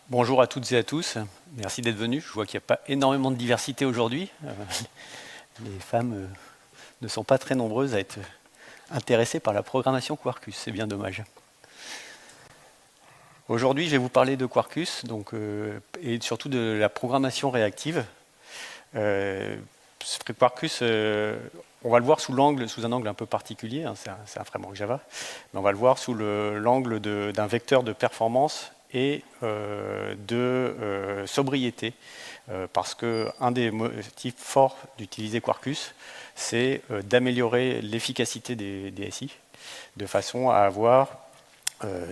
Bonjour à toutes et à tous, merci d'être venus. Je vois qu'il n'y a pas énormément de diversité aujourd'hui. Les femmes ne sont pas très nombreuses à être intéressées par la programmation Quarkus, c'est bien dommage. Aujourd'hui, je vais vous parler de Quarkus et surtout de la programmation réactive. Quarkus, on va le voir sous un angle un peu particulier, hein, c'est un framework Java, mais on va le voir sous l'angle d'un vecteur de performance et de sobriété, parce qu'un des motifs forts d'utiliser Quarkus, c'est d'améliorer l'efficacité des SI, de façon à avoir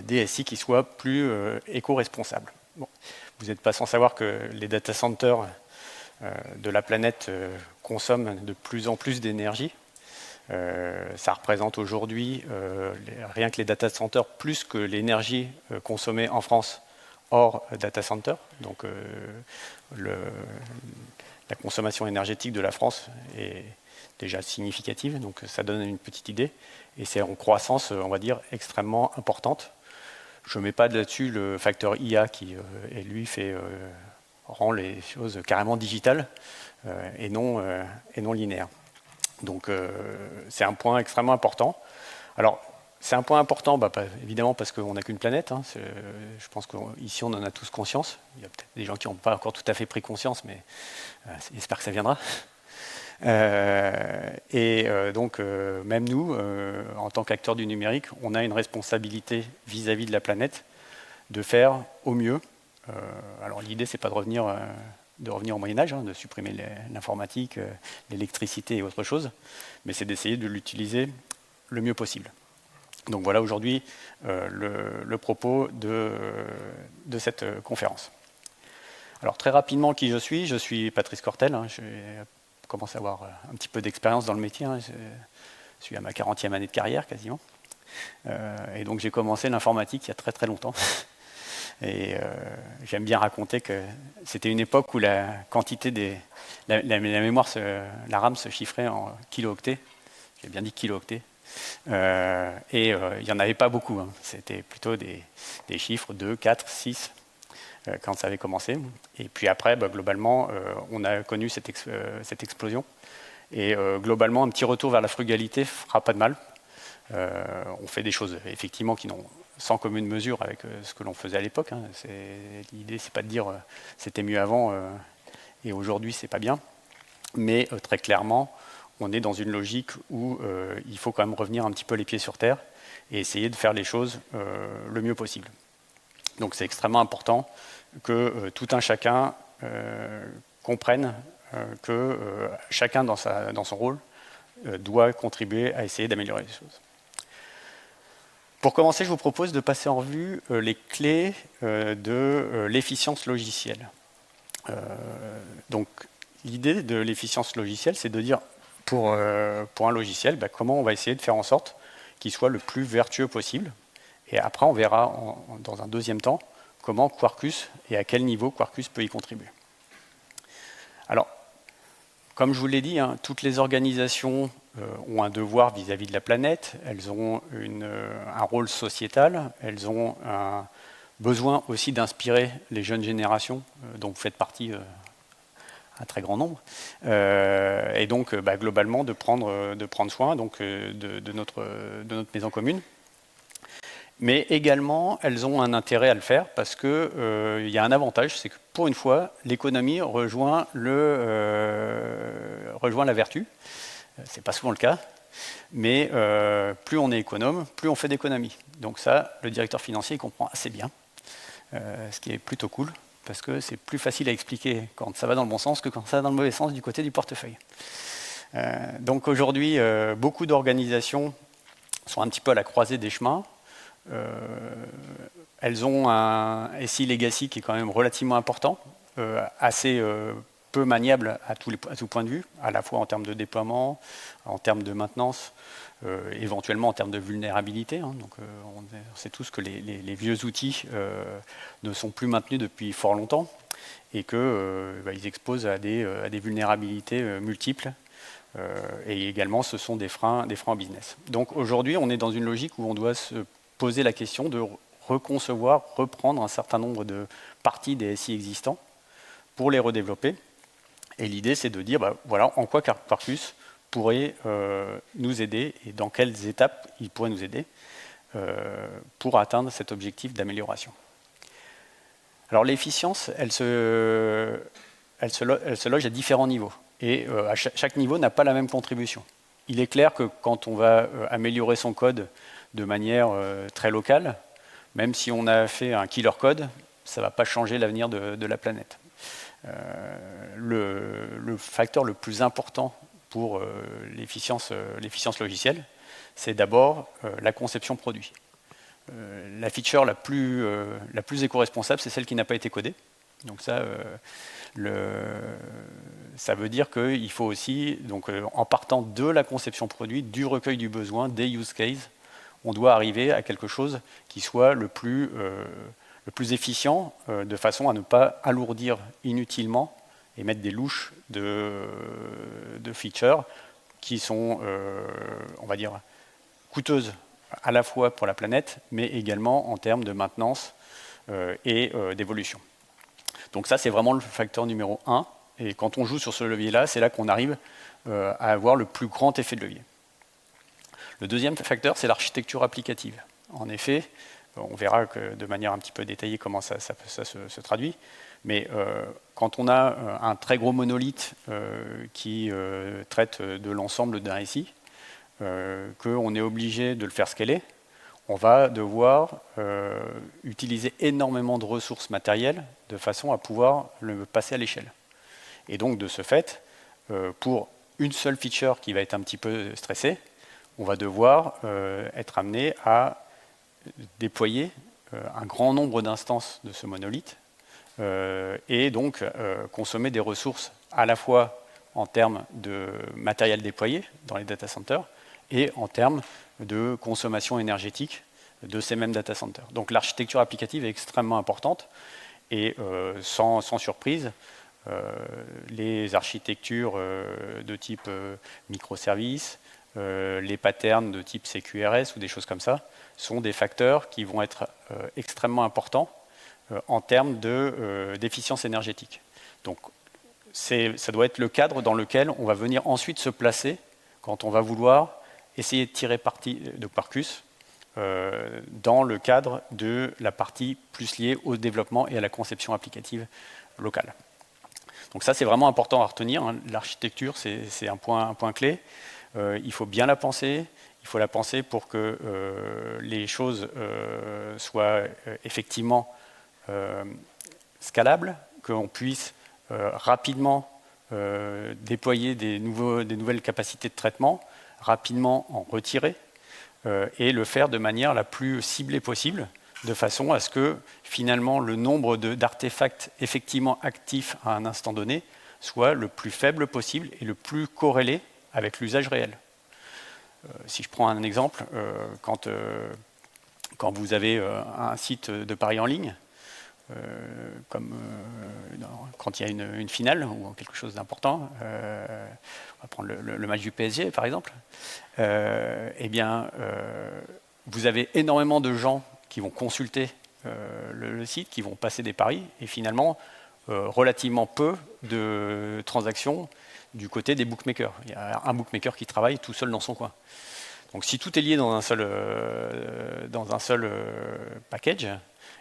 des SI qui soient plus éco-responsables. Bon. Vous n'êtes pas sans savoir que les data centers de la planète consomment de plus en plus d'énergie. Ça représente aujourd'hui, rien que les data centers, plus que l'énergie consommée en France hors data center. Donc la consommation énergétique de la France est déjà significative, donc ça donne une petite idée. Et c'est en croissance, on va dire, extrêmement importante. Je ne mets pas là-dessus le facteur IA qui, lui, rend les choses carrément digitales et non linéaires. Donc c'est un point extrêmement important. Alors c'est un point important, évidemment parce qu'on n'a qu'une planète. Hein, je pense qu'ici on en a tous conscience. Il y a peut-être des gens qui n'ont pas encore tout à fait pris conscience, mais j'espère que ça viendra. Donc même nous, en tant qu'acteurs du numérique, on a une responsabilité vis-à-vis de la planète de faire au mieux. Alors l'idée, c'est pas de revenir au Moyen-Âge, hein, de supprimer l'informatique, l'électricité et autre chose, mais c'est d'essayer de l'utiliser le mieux possible. Donc voilà aujourd'hui le propos de cette conférence. Alors très rapidement, qui je suis Patrice Cortel, hein, je commence à avoir un petit peu d'expérience dans le métier, hein, je suis à ma 40e année de carrière quasiment, et donc j'ai commencé l'informatique il y a très très longtemps. Et j'aime bien raconter que c'était une époque où la quantité la mémoire, la RAM se chiffrait en kilo-octets. J'ai bien dit kilo-octets. Et il n'y en avait pas beaucoup. Hein. C'était plutôt des chiffres 2, 4, 6 quand ça avait commencé. Et puis après, globalement, on a connu cette explosion. Et globalement, un petit retour vers la frugalité fera pas de mal. On fait des choses effectivement qui n'ont sans commune mesure avec ce que l'on faisait à l'époque. Hein. L'idée, c'est pas de dire c'était mieux avant et aujourd'hui c'est pas bien, mais très clairement, on est dans une logique où il faut quand même revenir un petit peu les pieds sur terre et essayer de faire les choses le mieux possible. Donc c'est extrêmement important que tout un chacun comprenne que chacun dans son rôle doit contribuer à essayer d'améliorer les choses. Pour commencer, je vous propose de passer en revue les clés de l'efficience logicielle. Donc, l'idée de l'efficience logicielle, c'est de dire, pour un logiciel, comment on va essayer de faire en sorte qu'il soit le plus vertueux possible. Et après, on verra dans un deuxième temps comment Quarkus et à quel niveau Quarkus peut y contribuer. Alors, comme je vous l'ai dit, hein, toutes les organisations ont un devoir vis-à-vis de la planète, elles ont un rôle sociétal, elles ont un besoin aussi d'inspirer les jeunes générations, dont vous faites partie un très grand nombre, et donc globalement de prendre soin de notre maison commune. Mais également, elles ont un intérêt à le faire parce qu'il y a un avantage, c'est que pour une fois, l'économie rejoint la vertu. Ce n'est pas souvent le cas, mais plus on est économe, plus on fait d'économies. Donc ça, le directeur financier il comprend assez bien, ce qui est plutôt cool, parce que c'est plus facile à expliquer quand ça va dans le bon sens que quand ça va dans le mauvais sens du côté du portefeuille. Donc aujourd'hui, beaucoup d'organisations sont un petit peu à la croisée des chemins. Elles ont un SI legacy qui est quand même relativement important, assez peu maniable à tout point de vue, à la fois en termes de déploiement, en termes de maintenance, éventuellement en termes de vulnérabilité. Hein. Donc, on sait tous que les vieux outils ne sont plus maintenus depuis fort longtemps et qu'ils exposent à des vulnérabilités multiples. Et également, ce sont des freins en business. Donc aujourd'hui, on est dans une logique où on doit se poser la question de reconcevoir, reprendre un certain nombre de parties des SI existants pour les redévelopper. Et l'idée, c'est de dire, voilà, en quoi Quarkus pourrait nous aider et dans quelles étapes il pourrait nous aider pour atteindre cet objectif d'amélioration. Alors l'efficience, elle se loge à différents niveaux. Et chaque niveau n'a pas la même contribution. Il est clair que quand on va améliorer son code de manière très locale, même si on a fait un killer code, ça ne va pas changer l'avenir de la planète. Le facteur le plus important pour l'efficience logicielle, c'est d'abord la conception produit. La feature la plus éco-responsable, c'est celle qui n'a pas été codée. Donc ça veut dire qu'il faut aussi, donc, en partant de la conception produit, du recueil du besoin, des use cases, on doit arriver à quelque chose qui soit le plus efficient, de façon à ne pas alourdir inutilement et mettre des louches de features qui sont, on va dire, coûteuses à la fois pour la planète, mais également en termes de maintenance et d'évolution. Donc ça, c'est vraiment le facteur numéro 1. Et quand on joue sur ce levier-là, c'est là qu'on arrive à avoir le plus grand effet de levier. Le deuxième facteur, c'est l'architecture applicative. En effet, on verra que de manière un petit peu détaillée comment ça se traduit. Mais quand on a un très gros monolithe qui traite de l'ensemble d'un SI, qu'on est obligé de le faire scaler, on va devoir utiliser énormément de ressources matérielles de façon à pouvoir le passer à l'échelle. Et donc, de ce fait, pour une seule feature qui va être un petit peu stressée, on va devoir être amené à déployer un grand nombre d'instances de ce monolithe et donc consommer des ressources à la fois en termes de matériel déployé dans les data centers et en termes de consommation énergétique de ces mêmes data centers. Donc l'architecture applicative est extrêmement importante et sans surprise, les architectures de type microservices, les patterns de type CQRS ou des choses comme ça sont des facteurs qui vont être extrêmement importants en termes d'efficience énergétique. Donc ça doit être le cadre dans lequel on va venir ensuite se placer quand on va vouloir essayer de tirer parti de Quarkus dans le cadre de la partie plus liée au développement et à la conception applicative locale. Donc ça, c'est vraiment important à retenir. Hein. L'architecture, c'est un point clé. Il faut bien la penser. Il faut la penser pour que les choses soient effectivement scalables, qu'on puisse rapidement déployer des nouvelles capacités de traitement, rapidement en retirer et le faire de manière la plus ciblée possible, de façon à ce que finalement le nombre d'artefacts effectivement actifs à un instant donné soit le plus faible possible et le plus corrélé avec l'usage réel. Si je prends un exemple, quand vous avez un site de paris en ligne, comme quand il y a une finale ou quelque chose d'important, on va prendre le match du PSG par exemple, eh bien, vous avez énormément de gens qui vont consulter le site, qui vont passer des paris, et finalement, relativement peu de transactions du côté des bookmakers. Il y a un bookmaker qui travaille tout seul dans son coin. Donc si tout est lié dans un seul package,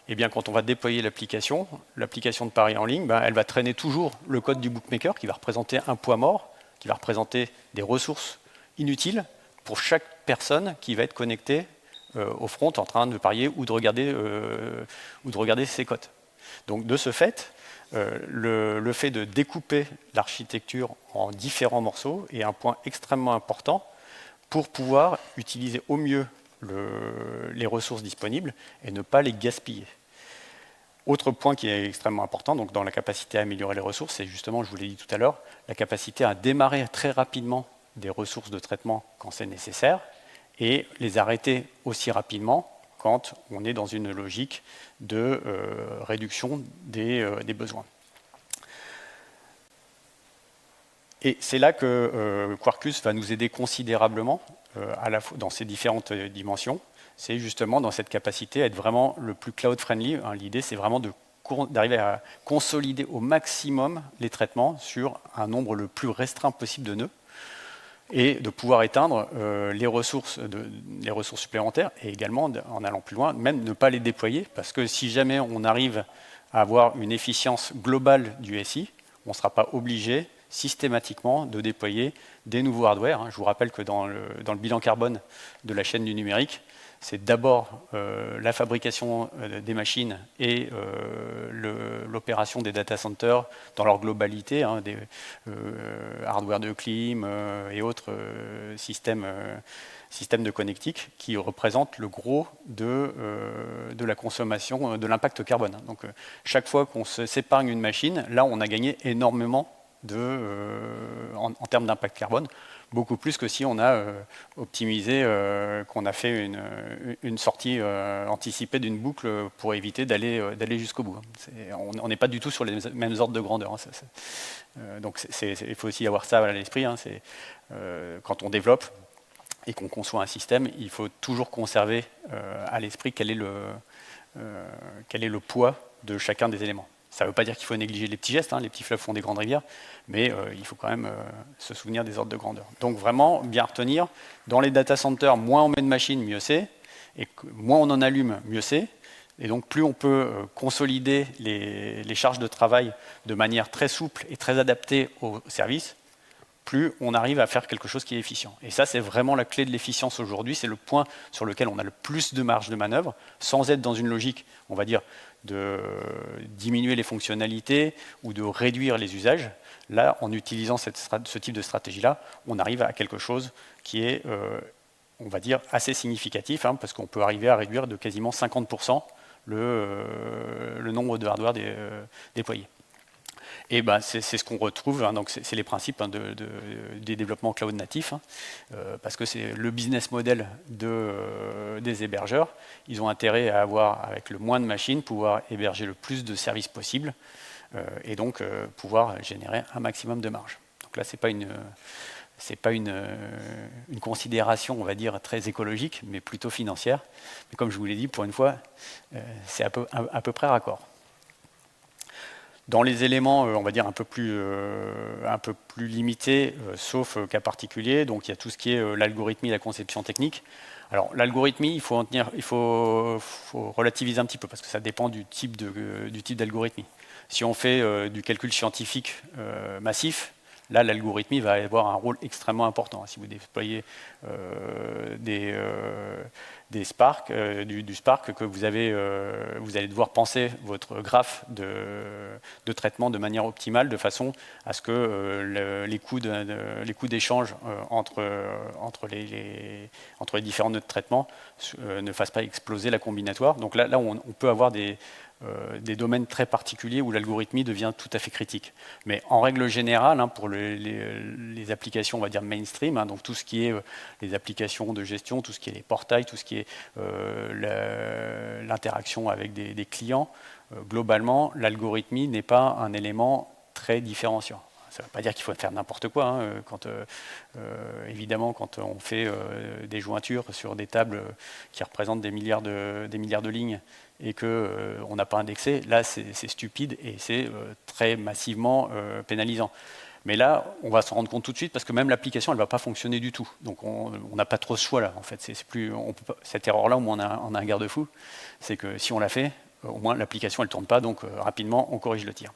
eh bien, quand on va déployer l'application de paris en ligne, elle va traîner toujours le code du bookmaker qui va représenter un poids mort, qui va représenter des ressources inutiles pour chaque personne qui va être connectée au front en train de parier ou de regarder ses cotes. Donc de ce fait, le fait de découper l'architecture en différents morceaux est un point extrêmement important pour pouvoir utiliser au mieux les ressources disponibles et ne pas les gaspiller. Autre point qui est extrêmement important, donc dans la capacité à améliorer les ressources, c'est justement, je vous l'ai dit tout à l'heure, la capacité à démarrer très rapidement des ressources de traitement quand c'est nécessaire et les arrêter aussi rapidement quand on est dans une logique de réduction des besoins. Et c'est là que Quarkus va nous aider considérablement à la fois dans ces différentes dimensions. c'est justement dans cette capacité à être vraiment le plus cloud-friendly. L'idée, c'est vraiment d'arriver à consolider au maximum les traitements sur un nombre le plus restreint possible de nœuds et de pouvoir éteindre les ressources supplémentaires et également, en allant plus loin, même ne pas les déployer parce que si jamais on arrive à avoir une efficience globale du SI, on ne sera pas obligé systématiquement de déployer des nouveaux hardware. Je vous rappelle que dans le bilan carbone de la chaîne du numérique, c'est d'abord la fabrication des machines et l'opération des data centers dans leur globalité, des hardware de clim et autres systèmes de connectique qui représentent le gros de la consommation, de l'impact carbone. Donc chaque fois qu'on s'épargne une machine, là on a gagné énormément en termes d'impact carbone, beaucoup plus que si on a optimisé, qu'on a fait une sortie anticipée d'une boucle pour éviter d'aller jusqu'au bout. On n'est pas du tout sur les mêmes ordres de grandeur. Donc il faut aussi avoir ça à l'esprit. Quand on développe et qu'on conçoit un système, il faut toujours conserver à l'esprit quel est le poids de chacun des éléments. Ça ne veut pas dire qu'il faut négliger les petits gestes, les petits fleuves font des grandes rivières, mais il faut quand même se souvenir des ordres de grandeur. Donc vraiment, bien retenir, dans les data centers, moins on met de machines, mieux c'est, et moins on en allume, mieux c'est. Et donc plus on peut consolider les charges de travail de manière très souple et très adaptée au service, plus on arrive à faire quelque chose qui est efficient. Et ça, c'est vraiment la clé de l'efficience aujourd'hui, c'est le point sur lequel on a le plus de marge de manœuvre, sans être dans une logique, on va dire, de diminuer les fonctionnalités ou de réduire les usages. Là, en utilisant ce type de stratégie-là, on arrive à quelque chose qui est, on va dire, assez significatif, parce qu'on peut arriver à réduire de quasiment 50% le nombre de hardware déployés. Et c'est ce qu'on retrouve, donc c'est les principes des développements cloud natifs, parce que c'est le business model des hébergeurs. Ils ont intérêt à avoir, avec le moins de machines, pouvoir héberger le plus de services possible, et donc pouvoir générer un maximum de marge. Donc là, c'est pas une considération, on va dire, très écologique, mais plutôt financière. Mais comme je vous l'ai dit, pour une fois, c'est à peu près raccord. Dans les éléments, on va dire, un peu plus limités, sauf cas particulier, donc il y a tout ce qui est l'algorithmie et la conception technique. Alors l'algorithmie, il faut relativiser un petit peu, parce que ça dépend du type d'algorithmie. Si on fait du calcul scientifique massif, là, l'algorithmie va avoir un rôle extrêmement important. Si vous déployez des Spark, du Spark, que vous allez devoir penser votre graphe de traitement de manière optimale, de façon à ce que les coûts d'échange entre les différents nœuds de traitement ne fassent pas exploser la combinatoire. Donc là on peut avoir des domaines très particuliers où l'algorithmie devient tout à fait critique. Mais en règle générale, pour les applications, on va dire mainstream, donc tout ce qui est les applications de gestion, tout ce qui est les portails, tout ce qui est l'interaction avec des clients, globalement, l'algorithmie n'est pas un élément très différenciant. Ça ne veut pas dire qu'il faut faire n'importe quoi. Évidemment, quand on fait des jointures sur des tables qui représentent des milliards de lignes et qu'on n'a pas indexé, là c'est stupide et c'est très massivement pénalisant. Mais là, on va s'en rendre compte tout de suite parce que même l'application, elle ne va pas fonctionner du tout. Donc on n'a pas trop ce choix là. En fait, cette erreur-là, au moins on a un garde-fou, c'est que si on l'a fait, au moins l'application elle ne tourne pas, donc rapidement on corrige le tir.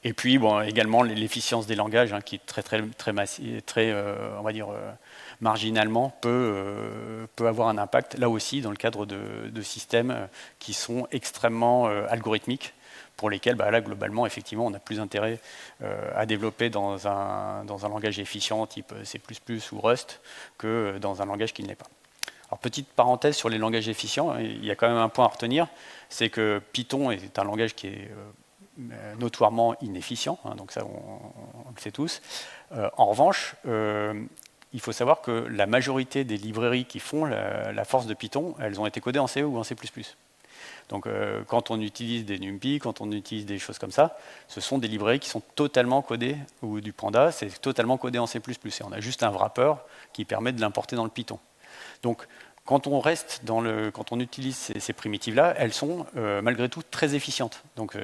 Et puis également l'efficience des langages, qui est on va dire marginalement peut avoir un impact là aussi dans le cadre de systèmes qui sont extrêmement algorithmiques, pour lesquels là globalement effectivement on a plus intérêt à développer dans un langage efficient type C++ ou Rust que dans un langage qui ne l'est pas. Alors petite parenthèse sur les langages efficients, il y a quand même un point à retenir, c'est que Python est un langage qui est notoirement inefficient, donc ça on le sait tous. En revanche, il faut savoir que la majorité des librairies qui font la force de Python, elles ont été codées en C ou en C++. Donc quand on utilise des NumPy, quand on utilise des choses comme ça, ce sont des librairies qui sont totalement codées, ou du Panda, c'est totalement codé en C++. Et on a juste un wrapper qui permet de l'importer dans le Python. Donc quand on utilise ces primitives-là, elles sont malgré tout très efficientes. Donc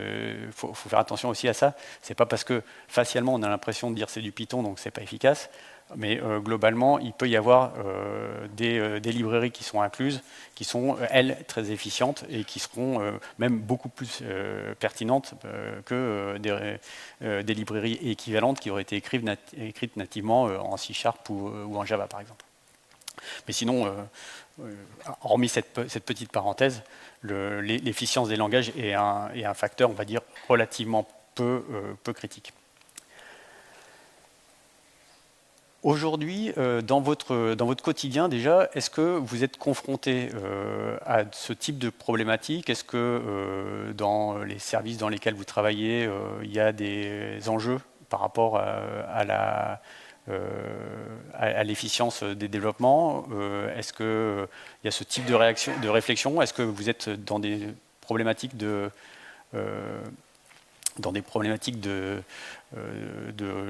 faut faire attention aussi à ça. C'est pas parce que facialement on a l'impression de dire c'est du Python, donc c'est pas efficace. Mais globalement, il peut y avoir des librairies qui sont incluses, qui sont, elles, très efficientes et qui seront même beaucoup plus pertinentes que des librairies équivalentes qui auraient été écrites nativement en C# ou en Java, par exemple. Mais sinon, hormis cette petite parenthèse, l'efficience des langages est un facteur, on va dire, relativement peu critique. Aujourd'hui, dans votre quotidien déjà, est-ce que vous êtes confronté à ce type de problématique? Est-ce que dans les services dans lesquels vous travaillez, il y a des enjeux par rapport à l'efficience des développements? Est-ce qu'il y a ce type de réflexion? Est-ce que vous êtes dans des problématiques de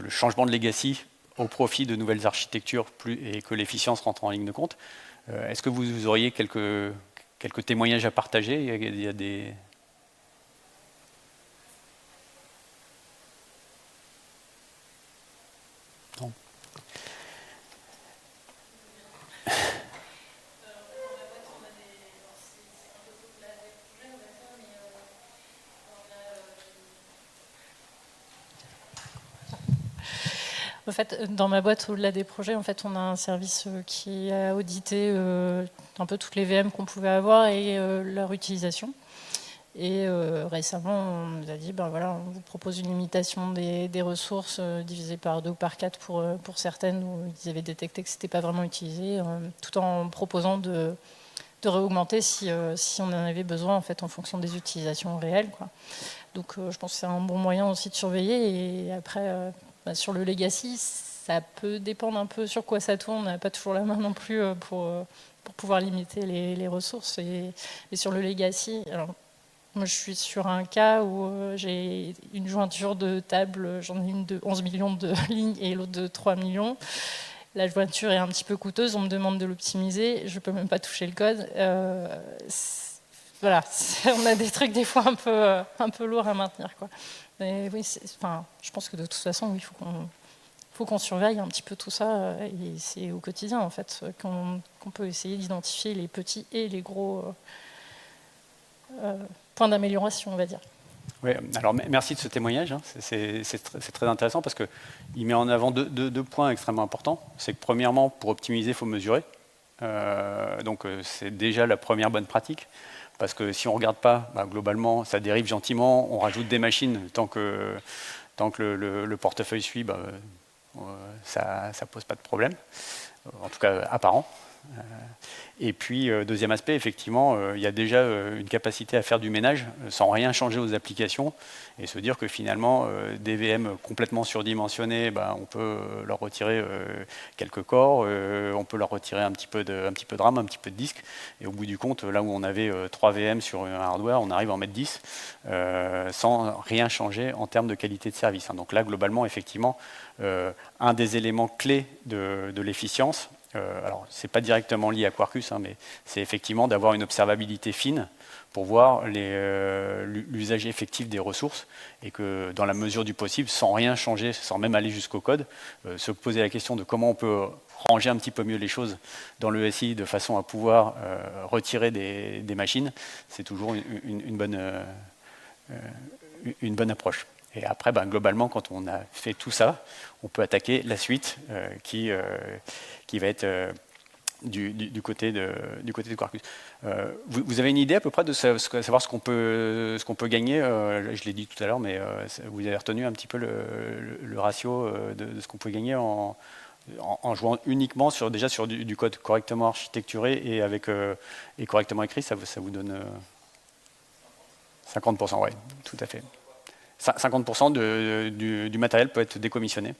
changement de legacy au profit de nouvelles architectures et que l'efficience rentre en ligne de compte? Est-ce que vous auriez quelques témoignages à partager? Il y a des... Non. En fait, dans ma boîte, au-delà des projets, en fait, on a un service qui a audité un peu toutes les VM qu'on pouvait avoir et leur utilisation. Et récemment, on nous a dit, ben voilà, on vous propose une limitation des ressources divisée par 2 ou par 4 pour certaines où ils avaient détecté que ce n'était pas vraiment utilisé, tout en proposant de réaugmenter si on en avait besoin en fait en fonction des utilisations réelles, quoi. Donc je pense que c'est un bon moyen aussi de surveiller. Et après, sur le legacy, ça peut dépendre un peu sur quoi ça tourne. On n'a pas toujours la main non plus pour pouvoir limiter les ressources. Et sur le legacy, alors, moi je suis sur un cas où j'ai une jointure de table, j'en ai une de 11 millions de lignes et l'autre de 3 millions. La jointure est un petit peu coûteuse, on me demande de l'optimiser, je ne peux même pas toucher le code. Voilà, on a des trucs des fois un peu lourds à maintenir, quoi. Mais oui, je pense que de toute façon, il faut qu'on surveille un petit peu tout ça, et c'est au quotidien en fait qu'on peut essayer d'identifier les petits et les gros points d'amélioration, on va dire. Oui, alors merci de ce témoignage, hein. C'est très intéressant parce qu'il met en avant deux points extrêmement importants. C'est que premièrement, pour optimiser, il faut mesurer. Donc c'est déjà la première bonne pratique. Parce que si on ne regarde pas, globalement, ça dérive gentiment, on rajoute des machines, tant que le portefeuille suit, ça ne pose pas de problème, en tout cas apparent. Et puis, deuxième aspect, effectivement, il y a déjà une capacité à faire du ménage sans rien changer aux applications et se dire que finalement, des VM complètement surdimensionnés, on peut leur retirer quelques corps, on peut leur retirer un petit peu de RAM, un petit peu de disque, et au bout du compte, là où on avait 3 VM sur un hardware, on arrive à en mettre 10 sans rien changer en termes de qualité de service. Donc là, globalement, effectivement, un des éléments clés de l'efficience, alors c'est pas directement lié à Quarkus, hein, mais c'est effectivement d'avoir une observabilité fine pour voir l'usage effectif des ressources et que dans la mesure du possible, sans rien changer, sans même aller jusqu'au code, se poser la question de comment on peut ranger un petit peu mieux les choses dans le SI de façon à pouvoir retirer des machines, c'est toujours une bonne approche. Et après, globalement, quand on a fait tout ça, on peut attaquer la suite qui va être du côté de Quarkus. Vous avez une idée à peu près de savoir ce qu'on peut gagner? Je l'ai dit tout à l'heure, mais vous avez retenu un petit peu le ratio de ce qu'on peut gagner en jouant uniquement sur du code correctement architecturé et correctement écrit. Ça vous donne 50%, oui, tout à fait. 50% du matériel peut être décommissionné.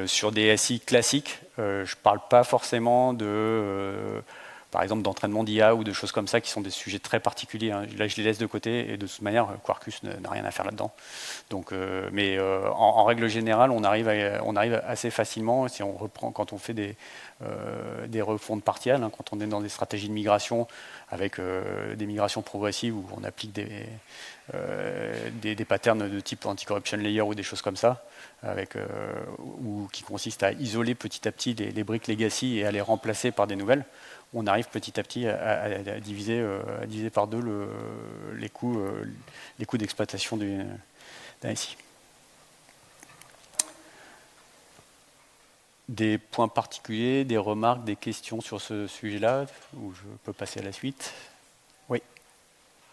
Sur des SI classiques, je ne parle pas forcément de par exemple d'entraînement d'IA ou de choses comme ça qui sont des sujets très particuliers. Hein. Là, je les laisse de côté et de toute manière, Quarkus n'a rien à faire là-dedans. Donc, en règle générale, on arrive assez facilement, si on reprend, quand on fait des refontes partielles, hein, quand on est dans des stratégies de migration avec des migrations progressives où on applique des patterns de type anti-corruption layer ou des choses comme ça, ou qui consistent à isoler petit à petit les briques legacy et à les remplacer par des nouvelles, on arrive petit à petit à diviser par deux les coûts d'exploitation d'un SI. Des points particuliers, des remarques, des questions sur ce sujet-là, où je peux passer à la suite. Oui. Ouais,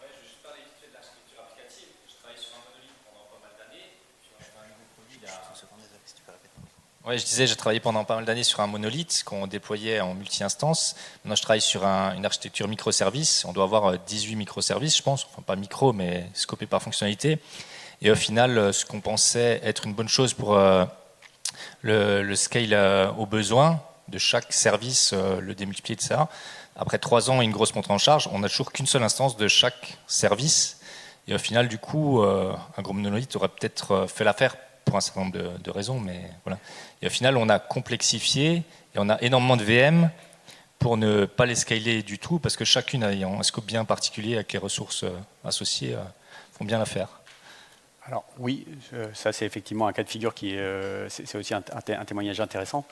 je vais juste parler vite fait de l'architecture applicative. Je travaille sur un monolithe pendant pas mal d'années. Puis on a un nouveau produit là. Ouais, je disais, j'ai travaillé pendant pas mal d'années sur un monolithe qu'on déployait en multi-instance. Maintenant, je travaille sur une architecture microservice. On doit avoir 18 microservices, je pense. Enfin, pas micro, mais scopés par fonctionnalité. Et au final, ce qu'on pensait être une bonne chose pour le scale aux besoins de chaque service, le démultiplier de ça. Après 3 ans et une grosse montée en charge, on n'a toujours qu'une seule instance de chaque service. Et au final, du coup, un gros monolithe aurait peut-être fait l'affaire pour un certain nombre de raisons, mais voilà. Et au final, on a complexifié et on a énormément de VM pour ne pas les scaler du tout, parce que chacune ayant un scope bien particulier avec les ressources associées font bien l'affaire. Alors oui, ça c'est effectivement un cas de figure qui c'est aussi un témoignage intéressant.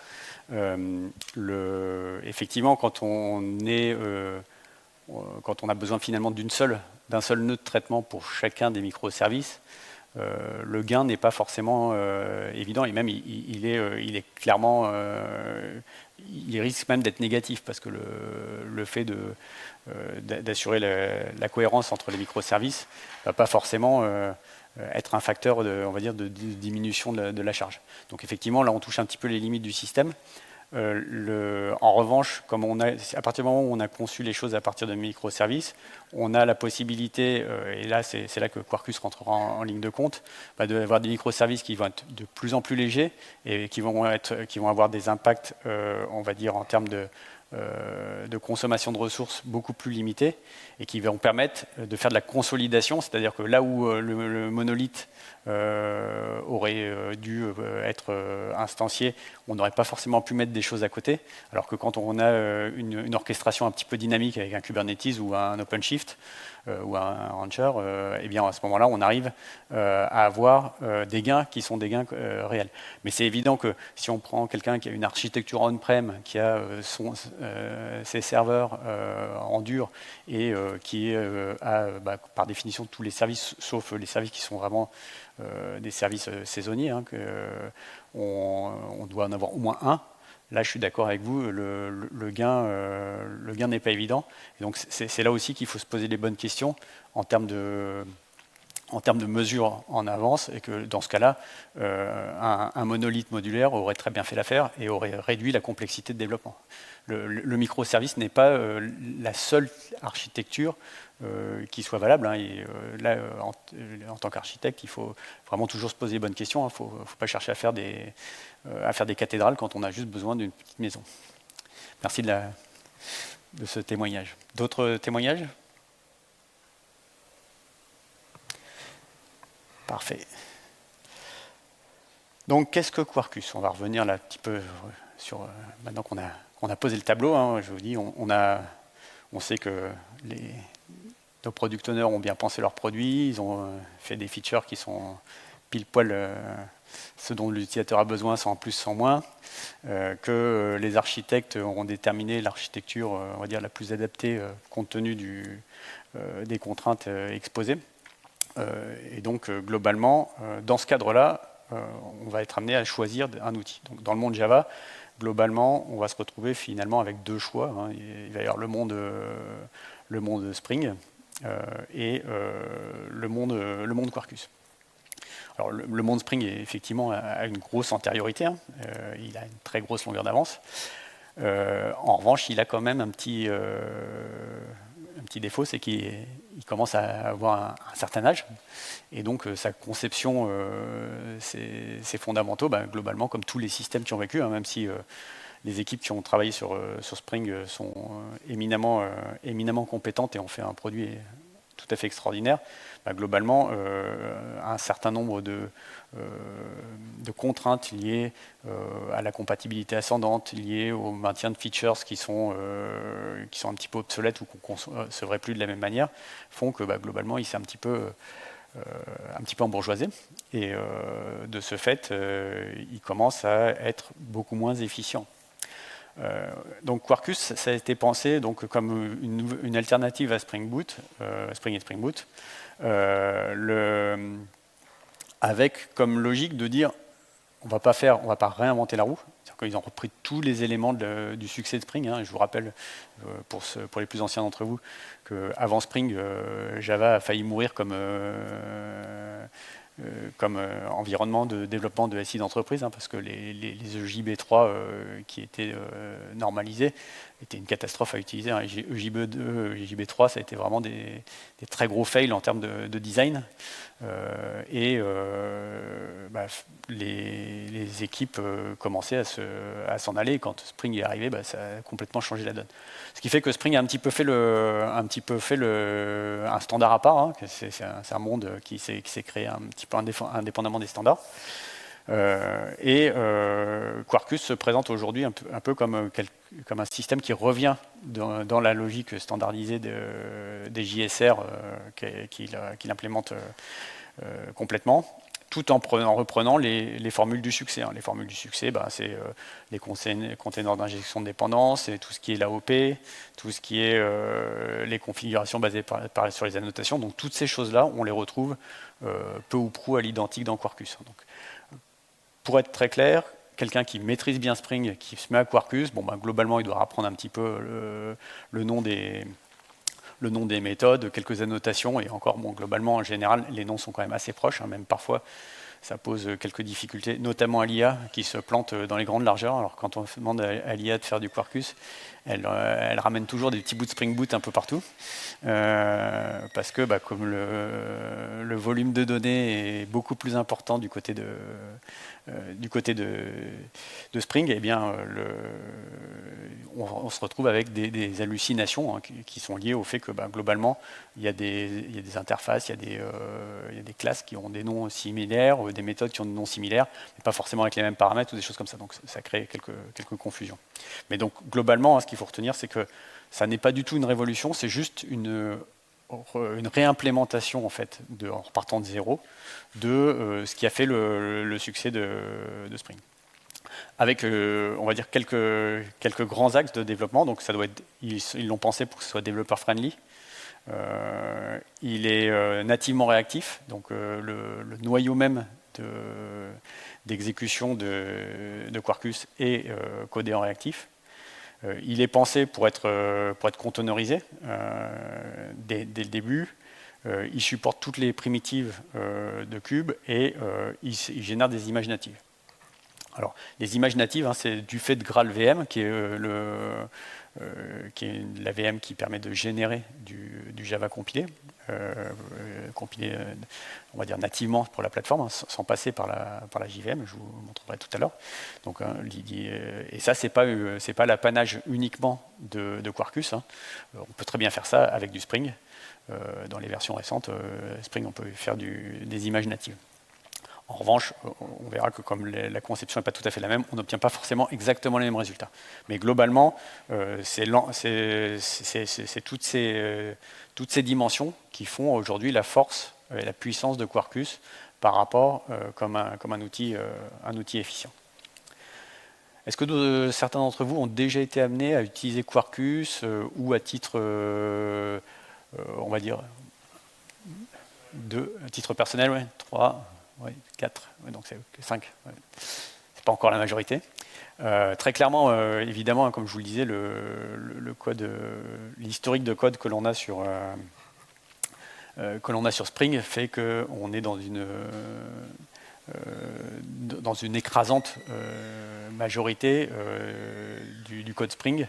Effectivement, quand on a besoin finalement d'un seul nœud de traitement pour chacun des microservices, le gain n'est pas forcément évident, et même il est clairement, il risque même d'être négatif, parce que le fait d'assurer la cohérence entre les microservices ne va pas forcément être un facteur on va dire, de diminution de la charge. Donc effectivement, là on touche un petit peu les limites du système. En revanche, à partir du moment où on a conçu les choses à partir de microservices, on a la possibilité, et là c'est là que Quarkus rentrera en ligne de compte, d'avoir des microservices qui vont être de plus en plus légers et qui vont avoir des impacts, on va dire, en termes de consommation de ressources beaucoup plus limités, et qui vont permettre de faire de la consolidation, c'est-à-dire que là où le monolithe aurait dû être instancié, on n'aurait pas forcément pu mettre des choses à côté, alors que quand on a une orchestration un petit peu dynamique avec un Kubernetes ou un OpenShift ou un Rancher, eh bien à ce moment-là, on arrive à avoir des gains qui sont des gains réels. Mais c'est évident que si on prend quelqu'un qui a une architecture on-prem, qui a ses serveurs en dur et qui a par définition tous les services, sauf les services qui sont vraiment des services saisonniers, hein, on doit en avoir au moins un. Là, je suis d'accord avec vous, le gain n'est pas évident. Et donc, c'est là aussi qu'il faut se poser les bonnes questions en termes de mesures en avance, et que dans ce cas-là, un monolithe modulaire aurait très bien fait l'affaire et aurait réduit la complexité de développement. Le microservice n'est pas la seule architecture qui soit valable, hein, et là, en tant qu'architecte, il faut vraiment toujours se poser les bonnes questions. Il ne faut pas chercher à faire des cathédrales quand on a juste besoin d'une petite maison. Merci de ce témoignage. D'autres témoignages ? Parfait. Donc, qu'est-ce que Quarkus ? On va revenir là un petit peu sur maintenant qu'on a posé le tableau. Hein, je vous dis, on sait que nos product owners ont bien pensé leurs produits, ils ont fait des features qui sont pile poil ce dont l'utilisateur a besoin, sans plus, sans moins, que les architectes ont déterminé l'architecture, on va dire, la plus adaptée compte tenu des contraintes exposées. Et donc, globalement, dans ce cadre-là, on va être amené à choisir un outil. Donc, dans le monde Java, globalement, on va se retrouver finalement avec deux choix. Hein. Il va y avoir le monde Spring et le monde Quarkus. Alors, le monde Spring effectivement a une grosse antériorité, hein. Il a une très grosse longueur d'avance. En revanche, il a quand même un petit défaut, c'est qu'il commence à avoir un certain âge, et donc sa conception, ses fondamentaux, globalement comme tous les systèmes qui ont vécu, hein, même si les équipes qui ont travaillé sur Spring sont éminemment compétentes et ont fait un produit tout à fait extraordinaire. Globalement, un certain nombre de contraintes liées à la compatibilité ascendante, liées au maintien de features qui sont un petit peu obsolètes ou qu'on ne concevrait plus de la même manière, font que globalement, il s'est un petit peu embourgeoisé. Et de ce fait, il commence à être beaucoup moins efficient. Donc Quarkus, ça a été pensé donc, comme une alternative à Spring Boot, Spring et Spring Boot, avec comme logique de dire on va pas réinventer la roue. Ils ont repris tous les éléments du succès de Spring. Et je vous rappelle, pour les plus anciens d'entre vous, qu'avant Spring, Java a failli mourir comme environnement de développement de SI d'entreprise, parce que les EJB3 qui étaient normalisés étaient une catastrophe à utiliser. EJB2, EJB3, ça a été vraiment des très gros fails en termes de design. Les équipes commençaient à s'en aller. Et quand Spring est arrivé, ça a complètement changé la donne. Ce qui fait que Spring a un petit peu fait un standard à part. C'est un monde qui s'est créé un petit peu indépendamment des standards. Quarkus se présente aujourd'hui un peu comme un système qui revient dans la logique standardisée des JSR qu'il implémente complètement, tout en reprenant les formules du succès. Les formules du succès, c'est les containers d'injection de dépendance, et tout ce qui est l'AOP, tout ce qui est les configurations basées sur les annotations. Donc toutes ces choses-là, on les retrouve peu ou prou à l'identique dans Quarkus. Donc, pour être très clair, quelqu'un qui maîtrise bien Spring, qui se met à Quarkus, globalement, il doit apprendre un petit peu le nom des méthodes, quelques annotations, et encore, globalement, en général, les noms sont quand même assez proches, même parfois, ça pose quelques difficultés, notamment à l'IA, qui se plante dans les grandes largeurs. Alors, quand on demande à l'IA de faire du Quarkus, elle ramène toujours des petits bouts de Spring Boot un peu partout, parce que comme le volume de données est beaucoup plus important du côté de Spring, on se retrouve avec des hallucinations qui sont liées au fait que globalement, il y a des interfaces, il y a des classes qui ont des noms similaires, des méthodes qui ont des noms similaires, mais pas forcément avec les mêmes paramètres ou des choses comme ça. Donc ça crée quelques confusions. Mais donc globalement, ce qu'il faut retenir, c'est que ça n'est pas du tout une révolution, c'est juste une réimplémentation en fait, en repartant de zéro, de ce qui a fait le succès de Spring. Avec, on va dire, quelques grands axes de développement. Donc ça doit être, ils l'ont pensé pour que ce soit développeur friendly. Il est nativement réactif, donc le noyau même d'exécution de Quarkus est codé en réactif. Il est pensé pour être containerisé dès le début. Il supporte toutes les primitives de cubes et il génère des images natives. Alors, les images natives, c'est du fait de GraalVM, qui est la VM qui permet de générer du Java compilé, on va dire nativement pour la plateforme, sans passer par la JVM, je vous montrerai tout à l'heure. Donc, et ça, c'est pas l'apanage uniquement de Quarkus. On peut très bien faire ça avec du Spring. Dans les versions récentes, Spring, on peut faire des images natives. En revanche, on verra que comme la conception n'est pas tout à fait la même, on n'obtient pas forcément exactement les mêmes résultats. Mais globalement, c'est toutes ces dimensions qui font aujourd'hui la force et la puissance de Quarkus par rapport comme un outil efficient. Est-ce que certains d'entre vous ont déjà été amenés à utiliser Quarkus ou à titre, on va dire, à titre personnel, 3 4, donc c'est 5, c'est pas encore la majorité. Très clairement, évidemment, comme je vous le disais, le code, l'historique de code que l'on a sur Spring fait qu'on est dans une écrasante majorité du code Spring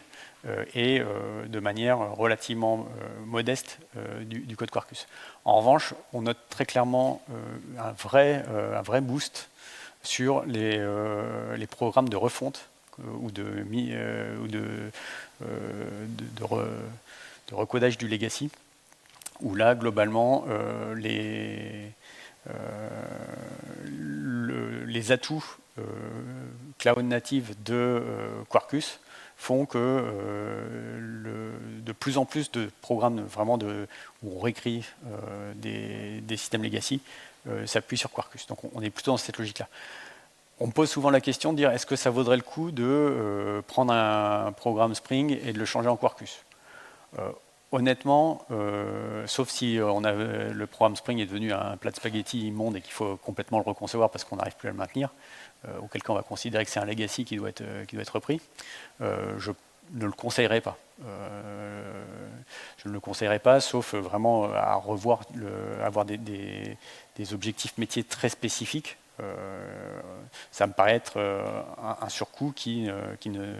et de manière relativement modeste du code Quarkus. En revanche, on note très clairement un vrai boost sur les programmes de refonte ou de recodage du legacy, où là, globalement, les atouts cloud native de Quarkus font que de plus en plus de programmes vraiment où on réécrit des systèmes legacy s'appuient sur Quarkus. Donc on est plutôt dans cette logique-là. On me pose souvent la question de dire est-ce que ça vaudrait le coup de prendre un programme Spring et de le changer en Quarkus. Honnêtement, sauf si le programme Spring est devenu un plat de spaghettis immonde et qu'il faut complètement le reconcevoir parce qu'on n'arrive plus à le maintenir, auquel cas on va considérer que c'est un legacy qui doit être repris, je ne le conseillerais pas. Je ne le conseillerais pas, sauf vraiment à revoir, avoir des objectifs métiers très spécifiques. Ça me paraît être un surcoût qui ne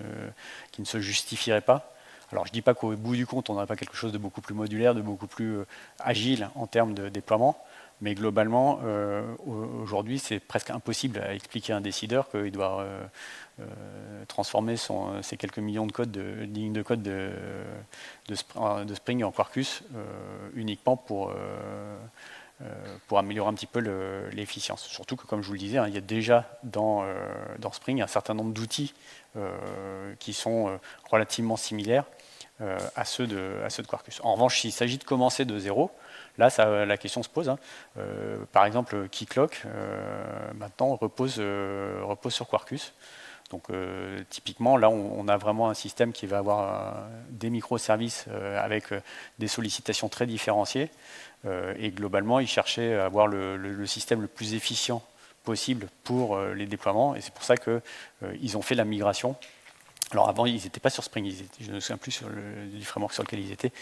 se justifierait pas. Alors je ne dis pas qu'au bout du compte, on n'aurait pas quelque chose de beaucoup plus modulaire, de beaucoup plus agile en termes de déploiement, mais globalement, aujourd'hui, c'est presque impossible à expliquer à un décideur qu'il doit transformer ses quelques millions de lignes de code de Spring en Quarkus uniquement pour améliorer un petit peu l'efficience. Surtout que, comme je vous le disais, il y a déjà dans Spring un certain nombre d'outils qui sont relativement similaires à ceux de Quarkus. En revanche, s'il s'agit de commencer de zéro, là, la question se pose. Par exemple, Keycloak, maintenant, repose sur Quarkus. Donc, typiquement, là, on a vraiment un système qui va avoir des microservices avec des sollicitations très différenciées. Et globalement, ils cherchaient à avoir le système le plus efficient possible pour les déploiements. Et c'est pour ça qu'ils ont fait la migration. Alors avant, ils n'étaient pas sur Spring, je ne me souviens plus du framework sur lequel ils étaient.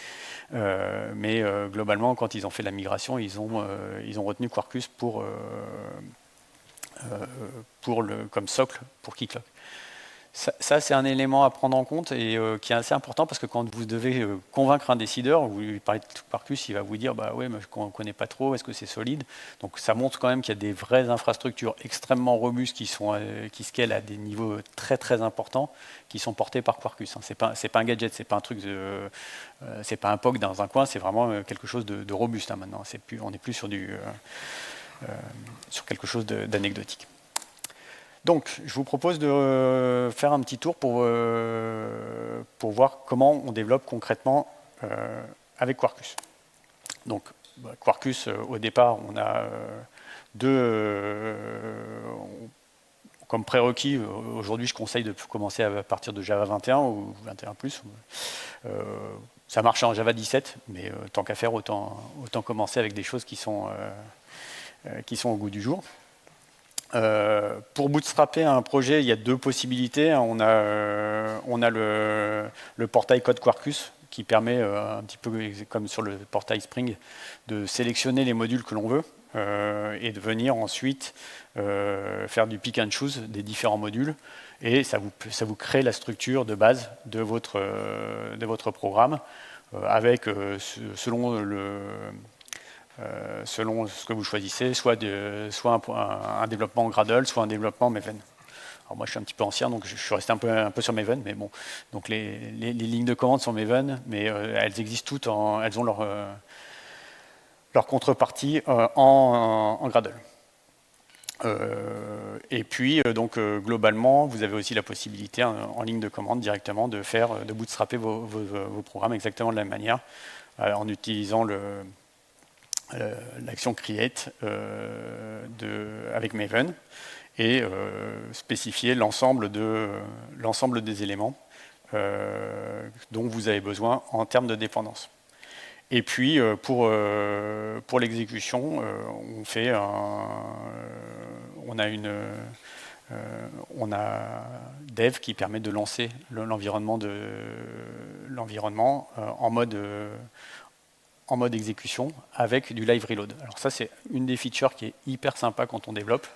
Mais globalement, quand ils ont fait la migration, ils ont retenu Quarkus comme socle pour Keycloak. Ça, c'est un élément à prendre en compte et qui est assez important parce que quand vous devez convaincre un décideur, vous lui parlez de Quarkus, il va vous dire bah ouais, mais je ne connais pas trop, est-ce que c'est solide? Donc ça montre quand même qu'il y a des vraies infrastructures extrêmement robustes qui scalent à des niveaux très très importants, qui sont portés par Quarkus. C'est pas un gadget, c'est pas un truc c'est pas un POC dans un coin, c'est vraiment quelque chose de robuste maintenant. On n'est plus sur quelque chose d'anecdotique. Donc, je vous propose de faire un petit tour pour voir comment on développe concrètement avec Quarkus. Donc, Quarkus, au départ, on a comme prérequis. Aujourd'hui, je conseille de commencer à partir de Java 21 ou 21+. Ça marche en Java 17, mais tant qu'à faire, autant commencer avec des choses qui sont au goût du jour. Pour bootstrapper un projet, il y a deux possibilités. On a le portail Code Quarkus qui permet, un petit peu comme sur le portail Spring, de sélectionner les modules que l'on veut et de venir ensuite faire du pick and choose des différents modules. Et ça vous crée la structure de base de votre programme avec, selon ce que vous choisissez, soit un développement Gradle, soit un développement Maven. Alors moi, je suis un petit peu ancien, donc je suis resté un peu sur Maven, mais bon, donc les lignes de commande sont Maven, mais elles existent toutes, elles ont leur contrepartie en Gradle. Et puis, donc globalement, vous avez aussi la possibilité en ligne de commande directement de bootstrapper vos programmes exactement de la même manière, en utilisant l'action create avec Maven et spécifier l'ensemble des éléments dont vous avez besoin en termes de dépendance. Et puis pour l'exécution, on a Dev qui permet de lancer l'environnement en mode exécution avec du live reload. Alors ça, c'est une des features qui est hyper sympa quand on développe.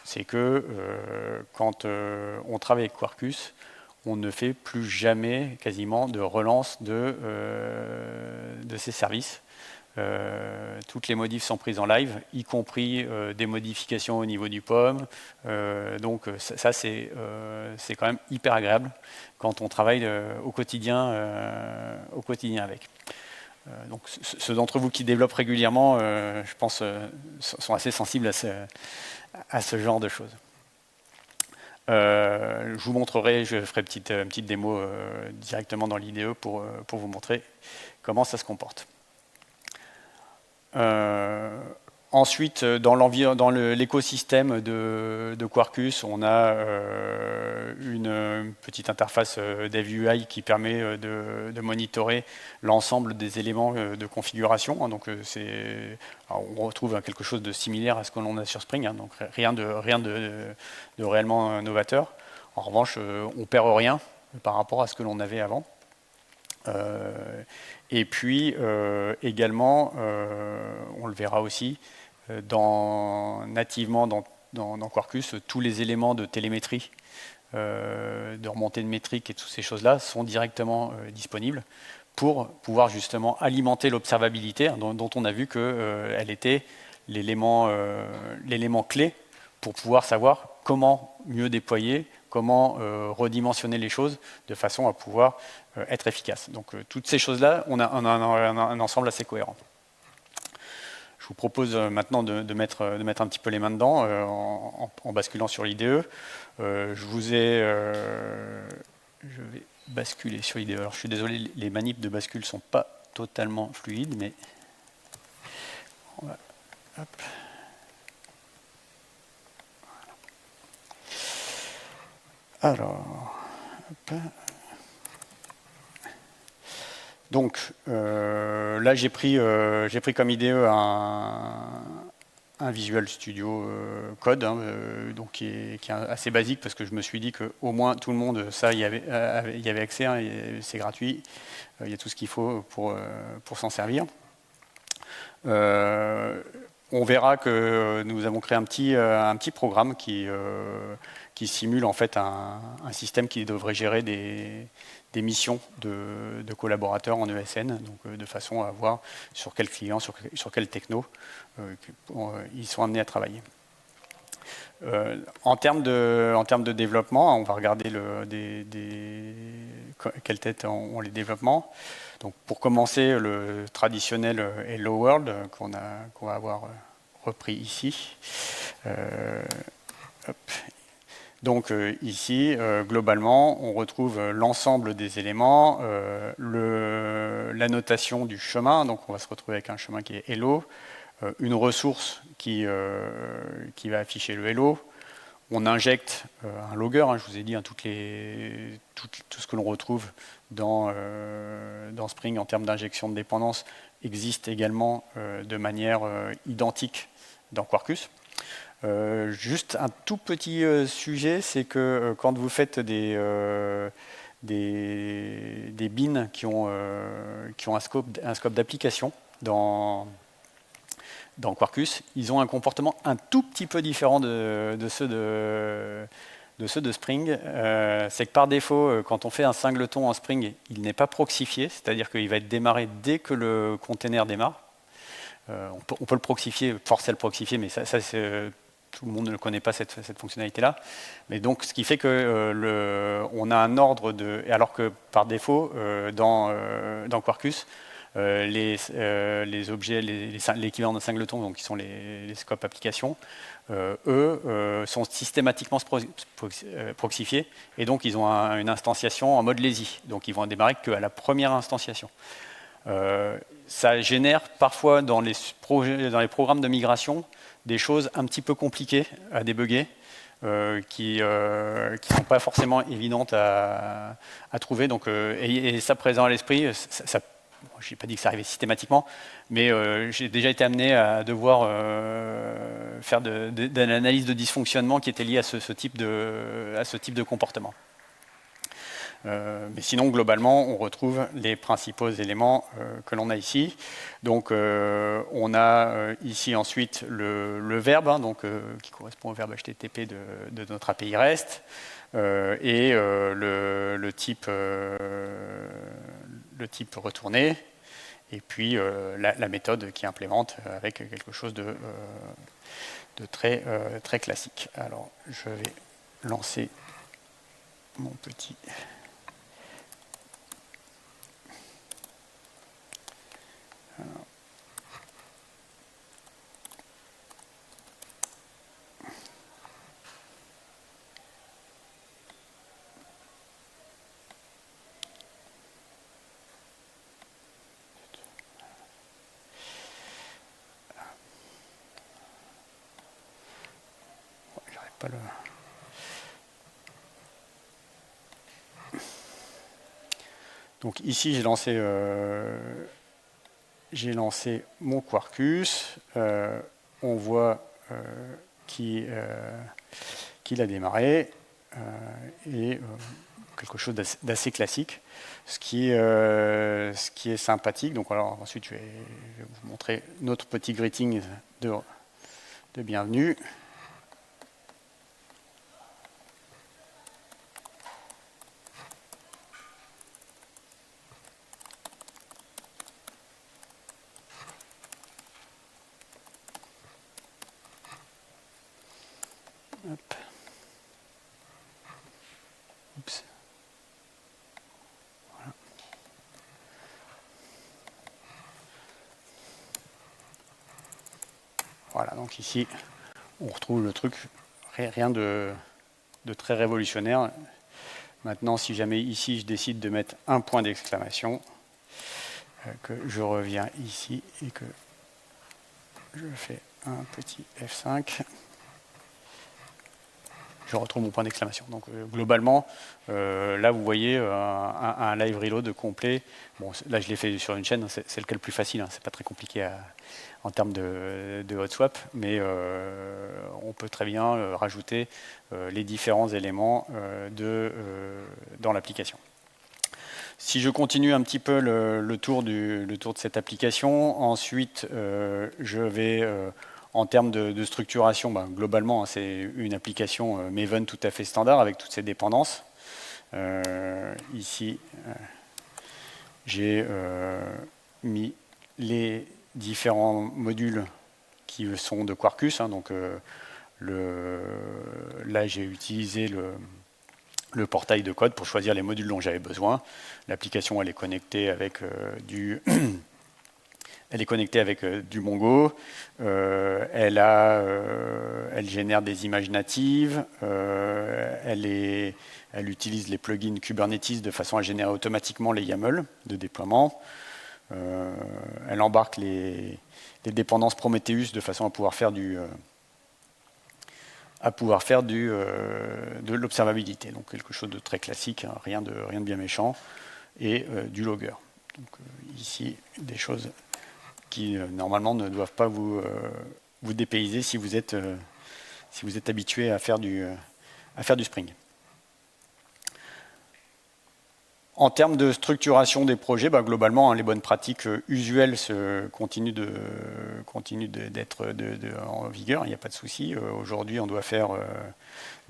C'est que quand on travaille avec Quarkus, on ne fait plus jamais quasiment de relance de ces services. toutes les modifs sont prises en live, y compris des modifications au niveau du POM. Donc ça c'est quand même hyper agréable quand on travaille au quotidien avec. Donc ceux d'entre vous qui développent régulièrement, je pense, sont assez sensibles à ce genre de choses. Je vous montrerai, je ferai une petite démo directement dans l'IDE pour vous montrer comment ça se comporte. Ensuite, dans l'écosystème de Quarkus, on a une petite interface DevUI qui permet de monitorer l'ensemble des éléments de configuration. Donc, on retrouve quelque chose de similaire à ce que l'on a sur Spring, hein, donc rien de réellement novateur. En revanche, on perd rien par rapport à ce que l'on avait avant. Et puis également, on le verra aussi, nativement dans Quarkus, tous les éléments de télémétrie, de remontée de métriques et toutes ces choses-là sont directement disponibles pour pouvoir justement alimenter l'observabilité, hein, dont on a vu qu'elle était l'élément clé pour pouvoir savoir comment mieux déployer, comment redimensionner les choses de façon à pouvoir être efficace. Donc toutes ces choses-là, on a un ensemble assez cohérent. Je vous propose maintenant de mettre un petit peu les mains dedans en basculant sur l'IDE. Je vais basculer sur l'IDE. Alors je suis désolé, les manips de bascule ne sont pas totalement fluides, mais on va, hop. Alors, hop. Donc là j'ai pris comme IDE un Visual Studio Code, hein, donc qui est assez basique parce que je me suis dit qu'au moins tout le monde y avait accès, hein, c'est gratuit, il y a tout ce qu'il faut pour s'en servir. On verra que nous avons créé un petit programme qui simule en fait un système qui devrait gérer des missions de collaborateurs en ESN, donc de façon à voir sur quel client, sur quel techno ils sont amenés à travailler. En termes de développement, on va regarder quelle tête ont les développements. Donc pour commencer, le traditionnel Hello World qu'on va avoir repris ici. Hop. Donc ici, globalement, on retrouve l'ensemble des éléments, la notation du chemin, donc on va se retrouver avec un chemin qui est hello, une ressource qui va afficher le hello, on injecte un logger, hein, je vous ai dit, hein, tout ce que l'on retrouve dans Spring en termes d'injection de dépendance existe également de manière identique dans Quarkus. Juste un tout petit sujet, c'est que quand vous faites des bins qui ont un scope d'application dans Quarkus, ils ont un comportement un tout petit peu différent de ceux de Spring. C'est que par défaut, quand on fait un singleton en Spring, il n'est pas proxifié, c'est-à-dire qu'il va être démarré dès que le container démarre. On peut le proxifier, forcer à le proxifier, mais ça tout le monde ne connaît pas cette fonctionnalité-là. Mais donc, ce qui fait que on a un ordre alors que par défaut, dans Quarkus, les objets, l'équivalent de singleton, donc qui sont les scopes applications, eux sont systématiquement proxifiés, et donc ils ont une instantiation en mode lazy. Donc ils vont démarrer qu'à la première instantiation. Ça génère parfois dans les programmes de migration des choses un petit peu compliquées à débugger, qui ne sont pas forcément évidentes à trouver. Donc, et ça présent à l'esprit, je n'ai pas dit que ça arrivait systématiquement, mais j'ai déjà été amené à devoir faire de l'analyse de dysfonctionnement qui était liée à ce type de comportement. Mais sinon, globalement, on retrouve les principaux éléments que l'on a ici. Donc, on a ici ensuite le verbe, hein, donc, qui correspond au verbe HTTP de notre API REST, et le type retourné. et puis la méthode qui implémente avec quelque chose de très, très classique. Alors, je vais lancer mon petit... Alors. Pas le... Donc ici, j'ai lancé mon Quarkus. On voit qu'il a démarré et quelque chose d'assez classique. Ce qui est sympathique. Donc alors, ensuite, je vais vous montrer notre petit greeting de bienvenue. Hop. Oups. Voilà. Voilà, donc ici, on retrouve le truc, rien de très révolutionnaire. Maintenant, si jamais ici, je décide de mettre un point d'exclamation, que je reviens ici et que je fais un petit F5, je retrouve mon point d'exclamation. Donc globalement, là vous voyez un live reload complet. Bon, là je l'ai fait sur une chaîne, c'est le cas le plus facile, hein, c'est pas très compliqué en termes de hot swap, mais on peut très bien rajouter les différents éléments dans l'application. Si je continue un petit peu le tour de cette application, ensuite je vais... En termes de structuration, globalement, hein, c'est une application Maven tout à fait standard avec toutes ses dépendances. Ici, j'ai mis les différents modules qui sont de Quarkus. Hein, donc, là, j'ai utilisé le portail de code pour choisir les modules dont j'avais besoin. L'application, elle est connectée avec Elle est connectée avec du Mongo, elle génère des images natives, elle utilise les plugins Kubernetes de façon à générer automatiquement les YAML de déploiement. Elle embarque les dépendances Prometheus de façon à pouvoir faire de l'observabilité. Donc quelque chose de très classique, hein, rien de bien méchant, et du logger. Donc ici, des choses qui normalement ne doivent pas vous dépayser si vous êtes habitué à faire du Spring. En termes de structuration des projets, globalement, hein, les bonnes pratiques usuelles continuent d'être en vigueur, il n'y a pas de souci. Aujourd'hui, on doit faire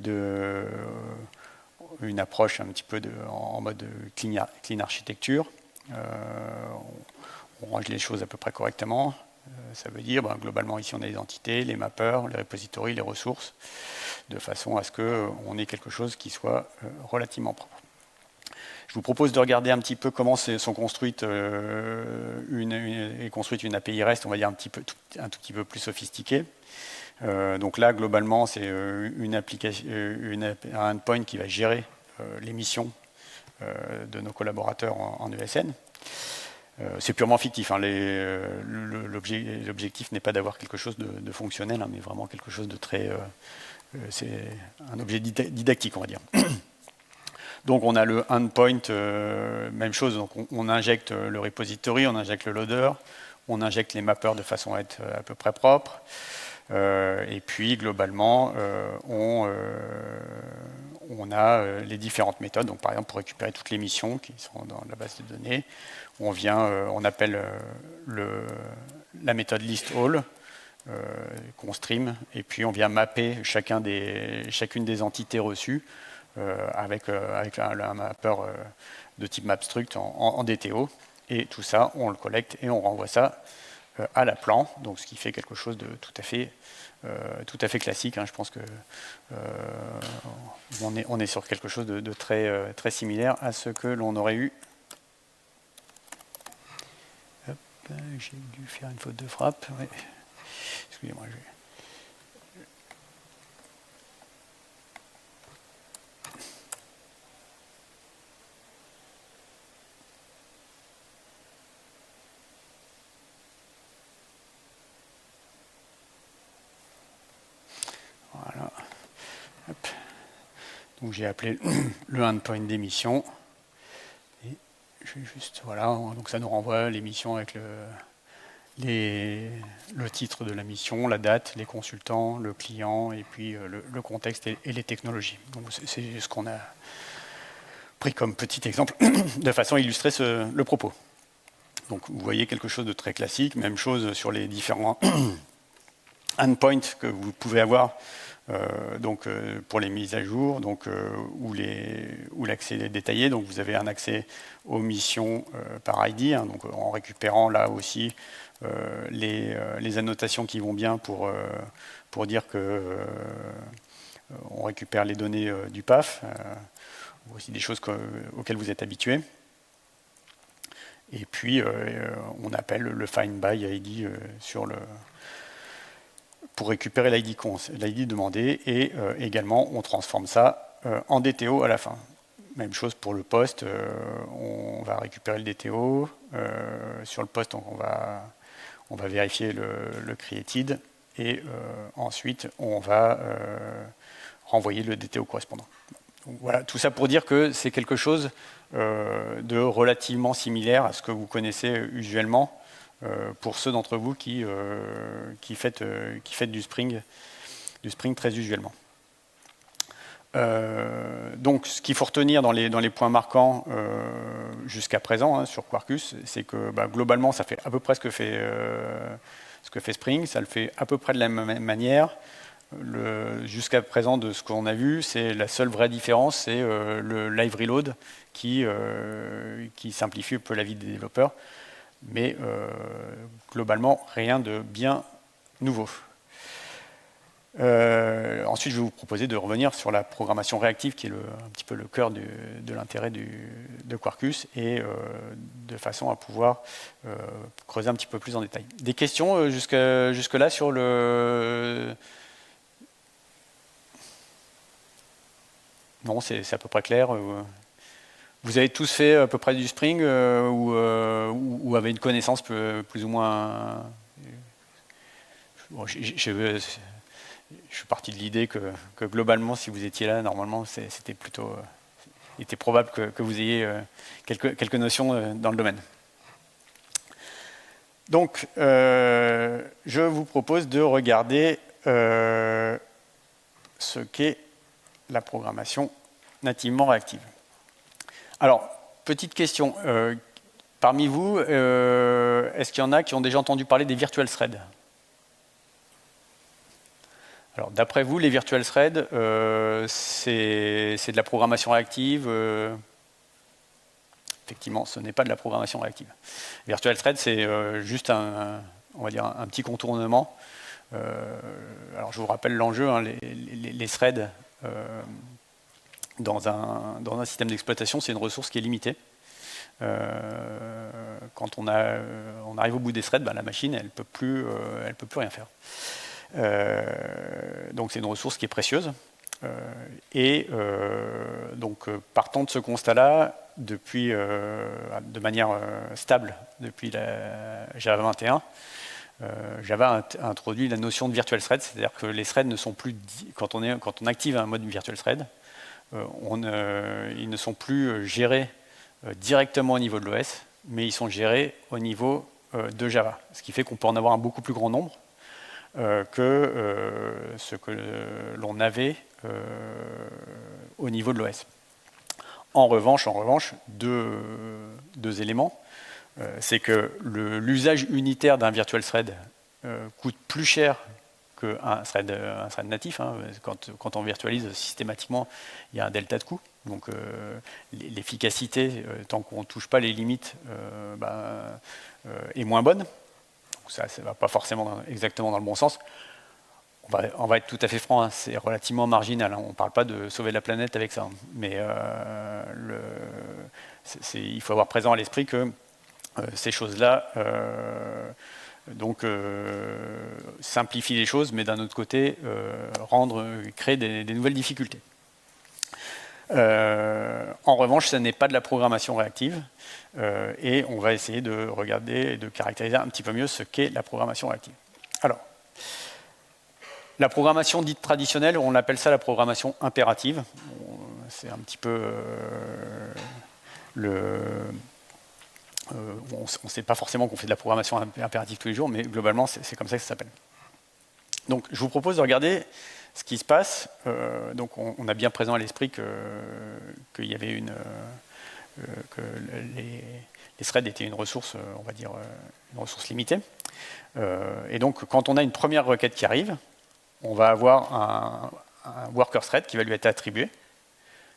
une approche un petit peu en mode clean architecture. On range les choses à peu près correctement. Ça veut dire, globalement, ici, on a les entités, les mappeurs, les repositories, les ressources, de façon à ce qu'on ait quelque chose qui soit relativement propre. Je vous propose de regarder un petit peu comment sont construites une API REST, on va dire un tout petit peu plus sophistiquée. Donc là, globalement, c'est un endpoint qui va gérer les missions de nos collaborateurs en ESN. C'est purement fictif. Hein. L'objectif n'est pas d'avoir quelque chose de fonctionnel, hein, mais vraiment quelque chose de très... c'est un objet didactique, on va dire. Donc on a le endpoint, même chose. Donc on injecte le repository, on injecte le loader, on injecte les mappeurs de façon à être à peu près propre. Et puis globalement, on a les différentes méthodes. Donc par exemple, pour récupérer toutes les missions qui sont dans la base de données, on appelle la méthode listAll qu'on stream, et puis on vient mapper chacune des entités reçues avec un mappeur de type mapstruct en DTO. et tout ça, on le collecte et on renvoie ça à la plan, donc ce qui fait quelque chose de tout à fait classique. Hein. Je pense que on est sur quelque chose de très, très similaire à ce que l'on aurait eu. J'ai dû faire une faute de frappe. Ouais. Excusez-moi. Voilà. Hop. Donc j'ai appelé le endpoint d'émission. Et je vais juste, voilà, donc ça nous renvoie l'émission avec le titre de la mission, la date, les consultants, le client, et puis le contexte et les technologies. Donc c'est ce qu'on a pris comme petit exemple de façon à illustrer le propos. Donc vous voyez quelque chose de très classique, même chose sur les différents endpoints que vous pouvez avoir pour les mises à jour, ou l'accès détaillé. Donc vous avez un accès aux missions par ID, hein, donc en récupérant là aussi les annotations qui vont bien pour dire que on récupère les données du PAF, aussi des choses auxquelles vous êtes habitués. Et puis on appelle le find by ID pour récupérer l'ID demandé, et également on transforme ça en DTO à la fin. Même chose pour le poste, on va récupérer le DTO, sur le poste on va vérifier le created, et ensuite on va renvoyer le DTO correspondant. Donc, voilà, tout ça pour dire que c'est quelque chose de relativement similaire à ce que vous connaissez usuellement, pour ceux d'entre vous qui faites du Spring très usuellement. Donc ce qu'il faut retenir dans les points marquants jusqu'à présent, hein, sur Quarkus, c'est que globalement ça fait à peu près ce que fait Spring, ça le fait à peu près de la même manière. Jusqu'à présent, de ce qu'on a vu, c'est la seule vraie différence, c'est le live reload qui simplifie un peu la vie des développeurs. Mais globalement, rien de bien nouveau. Ensuite, je vais vous proposer de revenir sur la programmation réactive, qui est un petit peu le cœur de l'intérêt de Quarkus, et de façon à pouvoir creuser un petit peu plus en détail. Des questions jusque-là sur le... Non, c'est à peu près clair. Vous avez tous fait à peu près du Spring, ou avez une connaissance plus ou moins... Bon, je suis parti de l'idée que globalement, si vous étiez là, normalement, c'était plutôt... il était probable que vous ayez quelques notions dans le domaine. Donc, je vous propose de regarder ce qu'est la programmation nativement réactive. Alors, petite question. Parmi vous, est-ce qu'il y en a qui ont déjà entendu parler des virtual threads? Alors, d'après vous, les virtual threads, c'est de la programmation réactive? Effectivement, ce n'est pas de la programmation réactive. Virtual thread, c'est juste on va dire un petit contournement. Alors, je vous rappelle l'enjeu, hein, les threads dans un système d'exploitation, c'est une ressource qui est limitée. Quand on arrive au bout des threads, la machine, elle peut plus rien faire. Donc c'est une ressource qui est précieuse. Donc partant de ce constat-là, de manière stable depuis la Java 21, Java a introduit la notion de virtual thread, c'est-à-dire que les threads ne sont plus, quand on active un mode virtual thread, ils ne sont plus gérés directement au niveau de l'OS, mais ils sont gérés au niveau de Java, ce qui fait qu'on peut en avoir un beaucoup plus grand nombre que ce que l'on avait au niveau de l'OS. En revanche, deux éléments. C'est que l'usage unitaire d'un virtual thread coûte plus cher qu'un thread natif. Hein. Quand on virtualise systématiquement, il y a un delta de coût. Donc l'efficacité, tant qu'on ne touche pas les limites, est moins bonne. Donc ça ne va pas forcément exactement dans le bon sens. On va être tout à fait franc, hein, c'est relativement marginal. Hein. On ne parle pas de sauver la planète avec ça. Hein. Mais il faut avoir présent à l'esprit que ces choses-là simplifient les choses, mais d'un autre côté, créent des nouvelles difficultés. En revanche, ce n'est pas de la programmation réactive, et on va essayer de regarder et de caractériser un petit peu mieux ce qu'est la programmation réactive. Alors, la programmation dite traditionnelle, on appelle ça la programmation impérative. C'est un petit peu on ne sait pas forcément qu'on fait de la programmation impérative tous les jours, mais globalement, c'est comme ça que ça s'appelle. Donc, je vous propose de regarder ce qui se passe. Donc, on a bien présent à l'esprit qu'il y avait que les threads étaient une ressource, on va dire, une ressource limitée. Et donc, quand on a une première requête qui arrive, on va avoir un worker thread qui va lui être attribué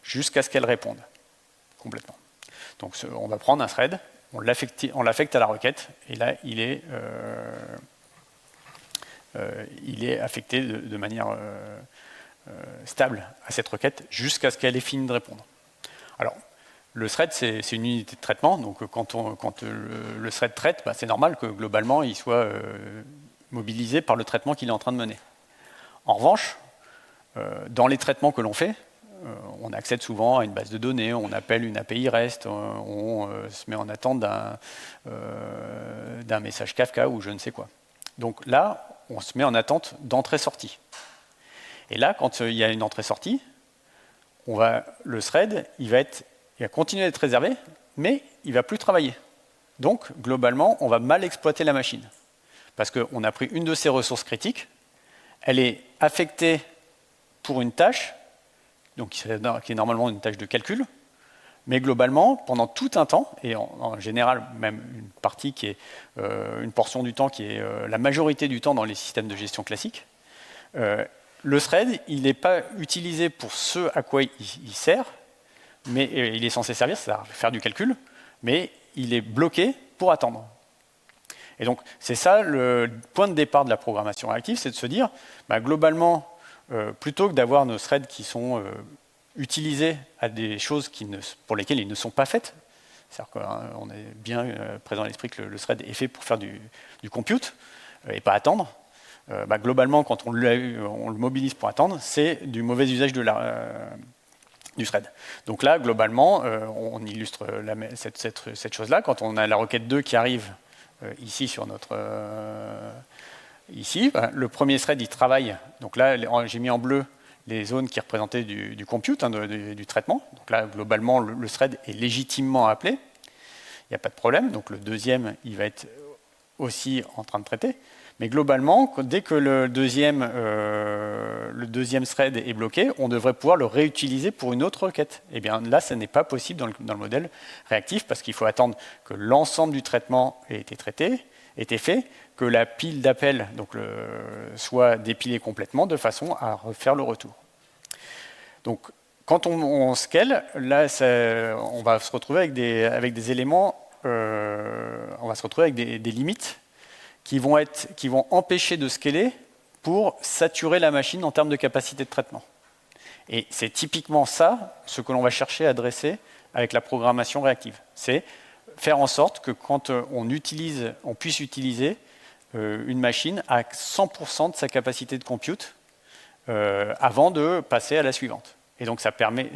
jusqu'à ce qu'elle réponde complètement. Donc on va prendre un thread, on l'affecte à la requête, et là il est affecté de manière stable à cette requête jusqu'à ce qu'elle ait fini de répondre. Alors, le thread, c'est une unité de traitement, donc quand le thread traite, c'est normal que globalement il soit mobilisé par le traitement qu'il est en train de mener. En revanche, dans les traitements que l'on fait, on accède souvent à une base de données, on appelle une API REST, on se met en attente d'un message Kafka ou je ne sais quoi. Donc là, on se met en attente d'entrée-sortie. Et là, quand il y a une entrée-sortie, le thread, il va continuer d'être réservé, mais il ne va plus travailler. Donc, globalement, on va mal exploiter la machine. Parce qu'on a pris une de ses ressources critiques, elle est affectée pour une tâche, donc qui est normalement une tâche de calcul, mais globalement, pendant tout un temps, et en général même une portion du temps qui est la majorité du temps dans les systèmes de gestion classiques, le thread, il n'est pas utilisé pour ce à quoi il sert, mais il est censé servir, c'est-à-dire faire du calcul, mais il est bloqué pour attendre. Et donc, c'est ça le point de départ de la programmation réactive, c'est de se dire, globalement, plutôt que d'avoir nos threads qui sont utilisés à des choses pour lesquelles ils ne sont pas faites, c'est-à-dire qu'on est bien présent à l'esprit que le thread est fait pour faire du compute et pas attendre, globalement, quand on le mobilise pour attendre, c'est du mauvais usage du thread. Donc là, globalement, on illustre cette chose-là. Quand on a la requête 2 qui arrive ici sur notre... ici, le premier thread, il travaille. Donc là, j'ai mis en bleu les zones qui représentaient du compute, du traitement. Donc là, globalement, le thread est légitimement appelé. Il n'y a pas de problème. Donc le deuxième, il va être aussi en train de traiter. Mais globalement, dès que le deuxième thread est bloqué, on devrait pouvoir le réutiliser pour une autre requête. Et bien là, ce n'est pas possible dans le modèle réactif parce qu'il faut attendre que l'ensemble du traitement ait été traité, ait été fait, que la pile d'appel soit dépilée complètement de façon à refaire le retour. Donc, quand on scale, là, on va se retrouver avec des éléments, on va se retrouver avec des limites qui vont empêcher de scaler pour saturer la machine en termes de capacité de traitement. Et c'est typiquement ça, ce que l'on va chercher à adresser avec la programmation réactive. C'est faire en sorte que quand on puisse utiliser une machine à 100% de sa capacité de compute avant de passer à la suivante. Et donc ça permet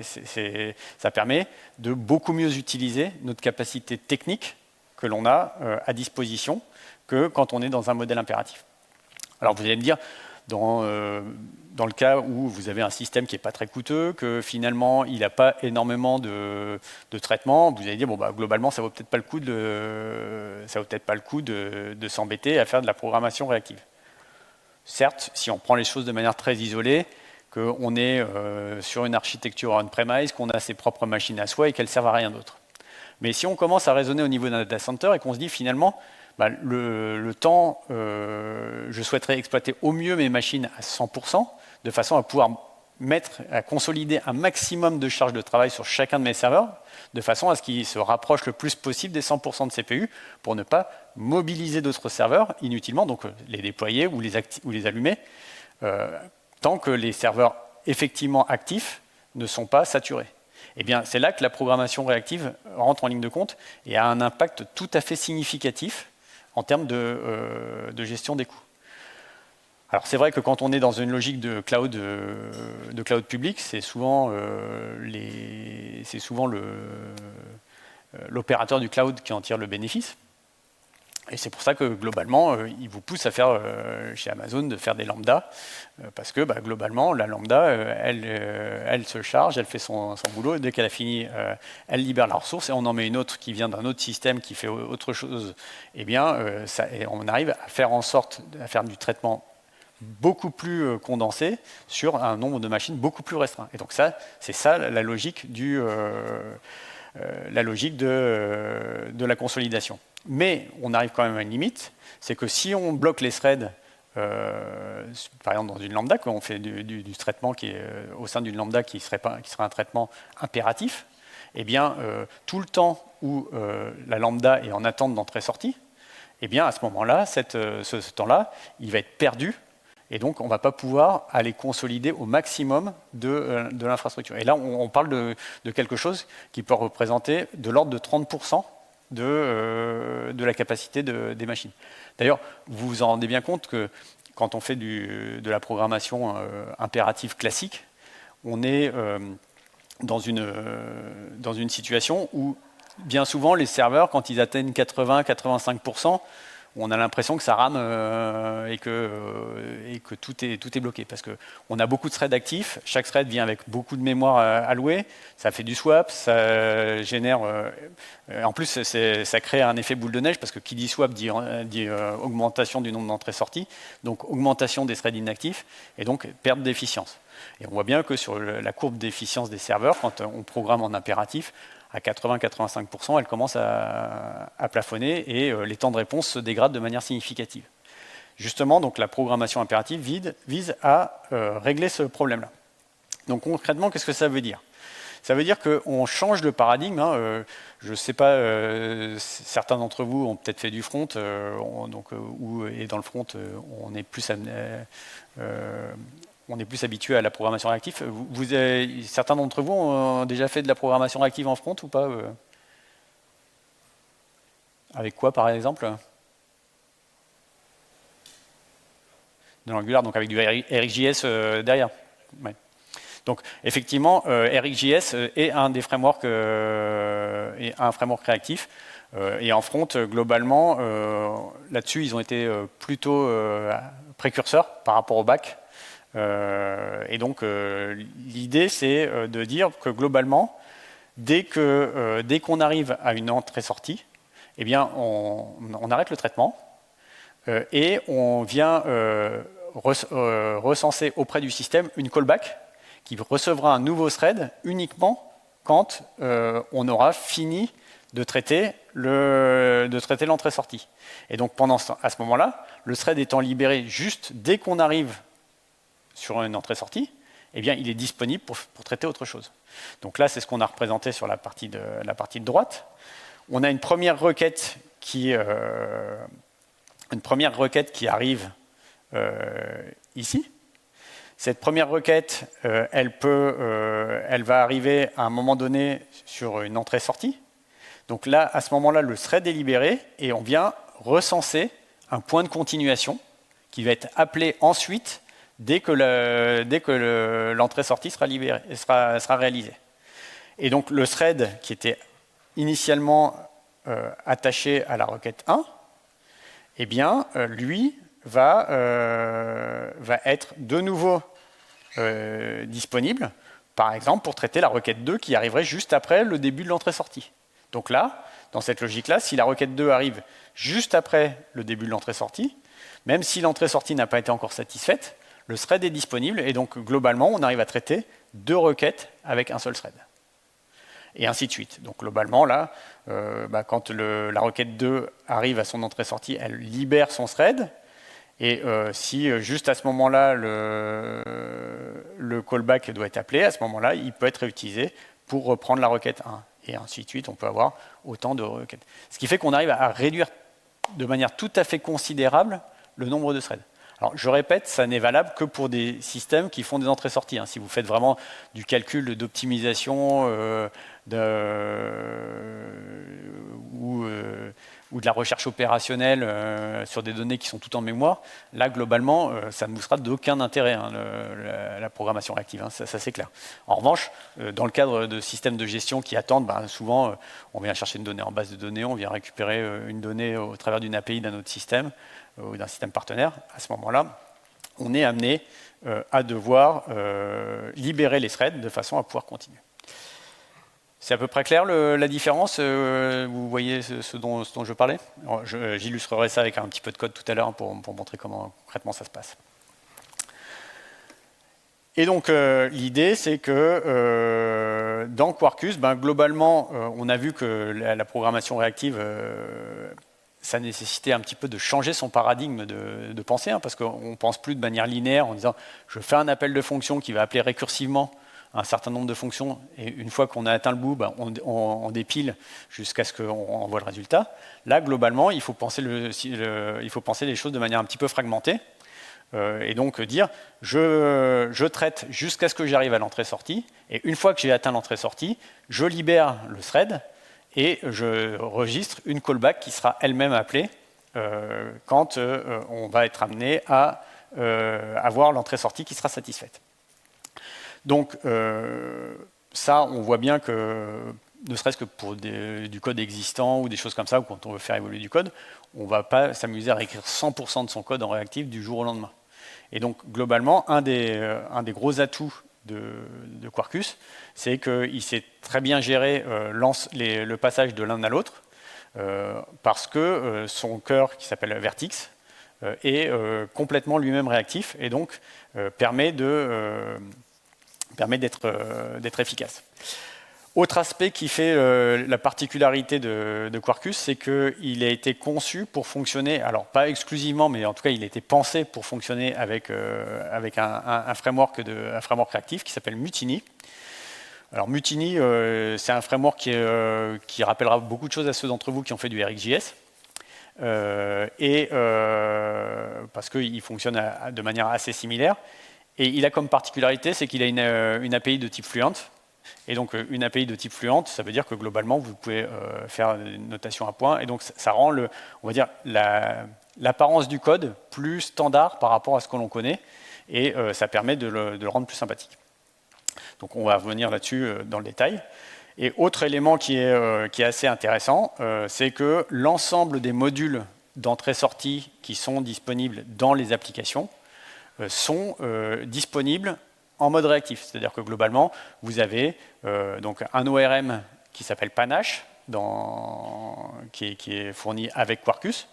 de beaucoup mieux utiliser notre capacité technique que l'on a à disposition que quand on est dans un modèle impératif. Alors vous allez me dire, dans le cas où vous avez un système qui n'est pas très coûteux, que finalement il n'a pas énormément de traitement, vous allez dire, globalement ça ne vaut peut-être pas le coup de s'embêter à faire de la programmation réactive. Certes, si on prend les choses de manière très isolée, qu'on est sur une architecture on-premise, qu'on a ses propres machines à soi et qu'elles ne servent à rien d'autre. Mais si on commence à raisonner au niveau d'un data center et qu'on se dit finalement, le temps, je souhaiterais exploiter au mieux mes machines à 100%, de façon à pouvoir à consolider un maximum de charge de travail sur chacun de mes serveurs, de façon à ce qu'ils se rapprochent le plus possible des 100% de CPU, pour ne pas mobiliser d'autres serveurs inutilement, donc les déployer ou les allumer, tant que les serveurs effectivement actifs ne sont pas saturés. Eh bien, c'est là que la programmation réactive rentre en ligne de compte et a un impact tout à fait significatif en termes de gestion des coûts. Alors c'est vrai que quand on est dans une logique de cloud public, c'est souvent l'opérateur du cloud qui en tire le bénéfice. Et c'est pour ça que globalement, ils vous poussent à faire, chez Amazon, de faire des lambdas, parce que globalement, la lambda, elle se charge, elle fait son boulot, et dès qu'elle a fini, elle libère la ressource, et on en met une autre qui vient d'un autre système qui fait autre chose. Eh bien, on arrive à faire en sorte à faire du traitement beaucoup plus condensé sur un nombre de machines beaucoup plus restreint. Et donc c'est ça la logique de la consolidation. Mais on arrive quand même à une limite, c'est que si on bloque les threads, par exemple dans une lambda, quand on fait du traitement qui est au sein d'une lambda qui serait un traitement impératif, eh bien tout le temps où la lambda est en attente d'entrée-sortie, eh bien à ce moment-là, ce temps-là, il va être perdu. Et donc, on ne va pas pouvoir aller consolider au maximum de l'infrastructure. Et là, on parle de quelque chose qui peut représenter de l'ordre de 30% de la capacité des machines. D'ailleurs, vous vous en rendez bien compte que quand on fait de la programmation impérative classique, on est dans une situation où, bien souvent, les serveurs, quand ils atteignent 80-85%, on a l'impression que ça rame et que tout est bloqué. Parce qu'on a beaucoup de threads actifs, chaque thread vient avec beaucoup de mémoire allouée, ça fait du swap, ça génère... en plus, ça crée un effet boule de neige, parce que qui dit swap dit augmentation du nombre d'entrées-sorties, donc augmentation des threads inactifs, et donc perte d'efficience. Et on voit bien que sur la courbe d'efficience des serveurs, quand on programme en impératif, à 80-85%, elle commence à plafonner et les temps de réponse se dégradent de manière significative. Justement, donc, la programmation impérative vise à régler ce problème-là. Donc concrètement, qu'est-ce que ça veut dire? Ça veut dire qu'on change de paradigme. Je ne sais pas, certains d'entre vous ont peut-être fait du front, et dans le front, on est plus habitué à la programmation réactive. Certains d'entre vous ont déjà fait de la programmation réactive en front ou pas? Avec quoi, par exemple? De l'Angular, donc avec du RxJS derrière. Ouais. Donc, effectivement, RxJS est un des frameworks, un framework réactif. Et en front, globalement, là-dessus, ils ont été plutôt précurseurs par rapport au back. Et donc, l'idée, c'est de dire que globalement, dès qu'on arrive à une entrée-sortie, eh bien, on arrête le traitement et on vient recenser auprès du système une callback qui recevra un nouveau thread uniquement quand on aura fini de traiter l'entrée-sortie. Et donc, à ce moment-là, le thread étant libéré juste dès qu'on arrive sur une entrée-sortie, eh bien, il est disponible pour traiter autre chose. Donc là, c'est ce qu'on a représenté sur la partie de droite. On a une première requête qui arrive ici. Cette première requête, elle va arriver à un moment donné sur une entrée-sortie. Donc là, à ce moment-là, le thread est libéré et on vient recenser un point de continuation qui va être appelé ensuite dès que l'entrée-sortie sera réalisée. Et donc le thread qui était initialement attaché à la requête 1, eh bien, lui va être de nouveau disponible, par exemple, pour traiter la requête 2 qui arriverait juste après le début de l'entrée-sortie. Donc là, dans cette logique-là, si la requête 2 arrive juste après le début de l'entrée-sortie, même si l'entrée-sortie n'a pas été encore satisfaite, le thread est disponible et donc globalement, on arrive à traiter 2 requêtes avec un seul thread. et ainsi de suite. Donc globalement, là, quand la requête 2 arrive à son entrée-sortie, elle libère son thread, et si juste à ce moment-là, le callback doit être appelé, à ce moment-là, il peut être réutilisé pour reprendre la requête 1. Et ainsi de suite, on peut avoir autant de requêtes. Ce qui fait qu'on arrive à réduire de manière tout à fait considérable le nombre de threads. Alors, je répète, ça n'est valable que pour des systèmes qui font des entrées-sorties. Si vous faites vraiment du calcul d'optimisation ou de la recherche opérationnelle sur des données qui sont toutes en mémoire, là, globalement, ça ne vous sera d'aucun intérêt, la programmation réactive, ça c'est clair. En revanche, dans le cadre de systèmes de gestion qui attendent, souvent, on vient chercher une donnée en base de données, on vient récupérer une donnée au travers d'une API d'un autre système, ou d'un système partenaire. À ce moment-là, on est amené à devoir libérer les threads de façon à pouvoir continuer. C'est à peu près clair la différence. Vous voyez ce dont je parlais. J'illustrerai ça avec un petit peu de code tout à l'heure pour montrer comment concrètement ça se passe. Et donc l'idée, c'est que dans Quarkus, globalement, on a vu que la programmation réactive, ça nécessitait un petit peu de changer son paradigme de pensée, parce qu'on ne pense plus de manière linéaire en disant je fais un appel de fonction qui va appeler récursivement un certain nombre de fonctions, et une fois qu'on a atteint le bout, on dépile jusqu'à ce qu'on envoie le résultat. Là, globalement, il faut penser les choses de manière un petit peu fragmentée, et donc dire je traite jusqu'à ce que j'arrive à l'entrée-sortie, et une fois que j'ai atteint l'entrée-sortie, je libère le thread, et je registre une callback qui sera elle-même appelée quand on va être amené à avoir l'entrée-sortie qui sera satisfaite. Donc ça, on voit bien que, ne serait-ce que pour du code existant ou des choses comme ça, ou quand on veut faire évoluer du code, on ne va pas s'amuser à réécrire 100% de son code en réactif du jour au lendemain. Et donc globalement, un des gros atouts de Quarkus, c'est qu'il sait très bien gérer le passage de l'un à l'autre, parce que son cœur, qui s'appelle Vertix, est complètement lui-même réactif, et donc permet d'être efficace. Autre aspect qui fait la particularité de Quarkus, c'est qu'il a été conçu pour fonctionner, alors pas exclusivement, mais en tout cas il a été pensé pour fonctionner avec un framework réactif qui s'appelle Mutiny. Alors Mutiny, c'est un framework qui rappellera beaucoup de choses à ceux d'entre vous qui ont fait du RxJS, parce qu'il fonctionne de manière assez similaire. Et il a comme particularité, c'est qu'il a une API de type Fluent. Et donc une API de type Fluent, ça veut dire que globalement, vous pouvez faire une notation à point. Et donc ça rend on va dire, l'apparence du code plus standard par rapport à ce que l'on connaît. Et ça permet de le rendre plus sympathique. Donc on va revenir là-dessus dans le détail. Et autre élément qui est assez intéressant, c'est que l'ensemble des modules d'entrée-sortie qui sont disponibles dans les applications sont disponibles en mode réactif. C'est-à-dire que globalement, vous avez donc un ORM qui s'appelle Panache, qui est fourni avec Quarkus.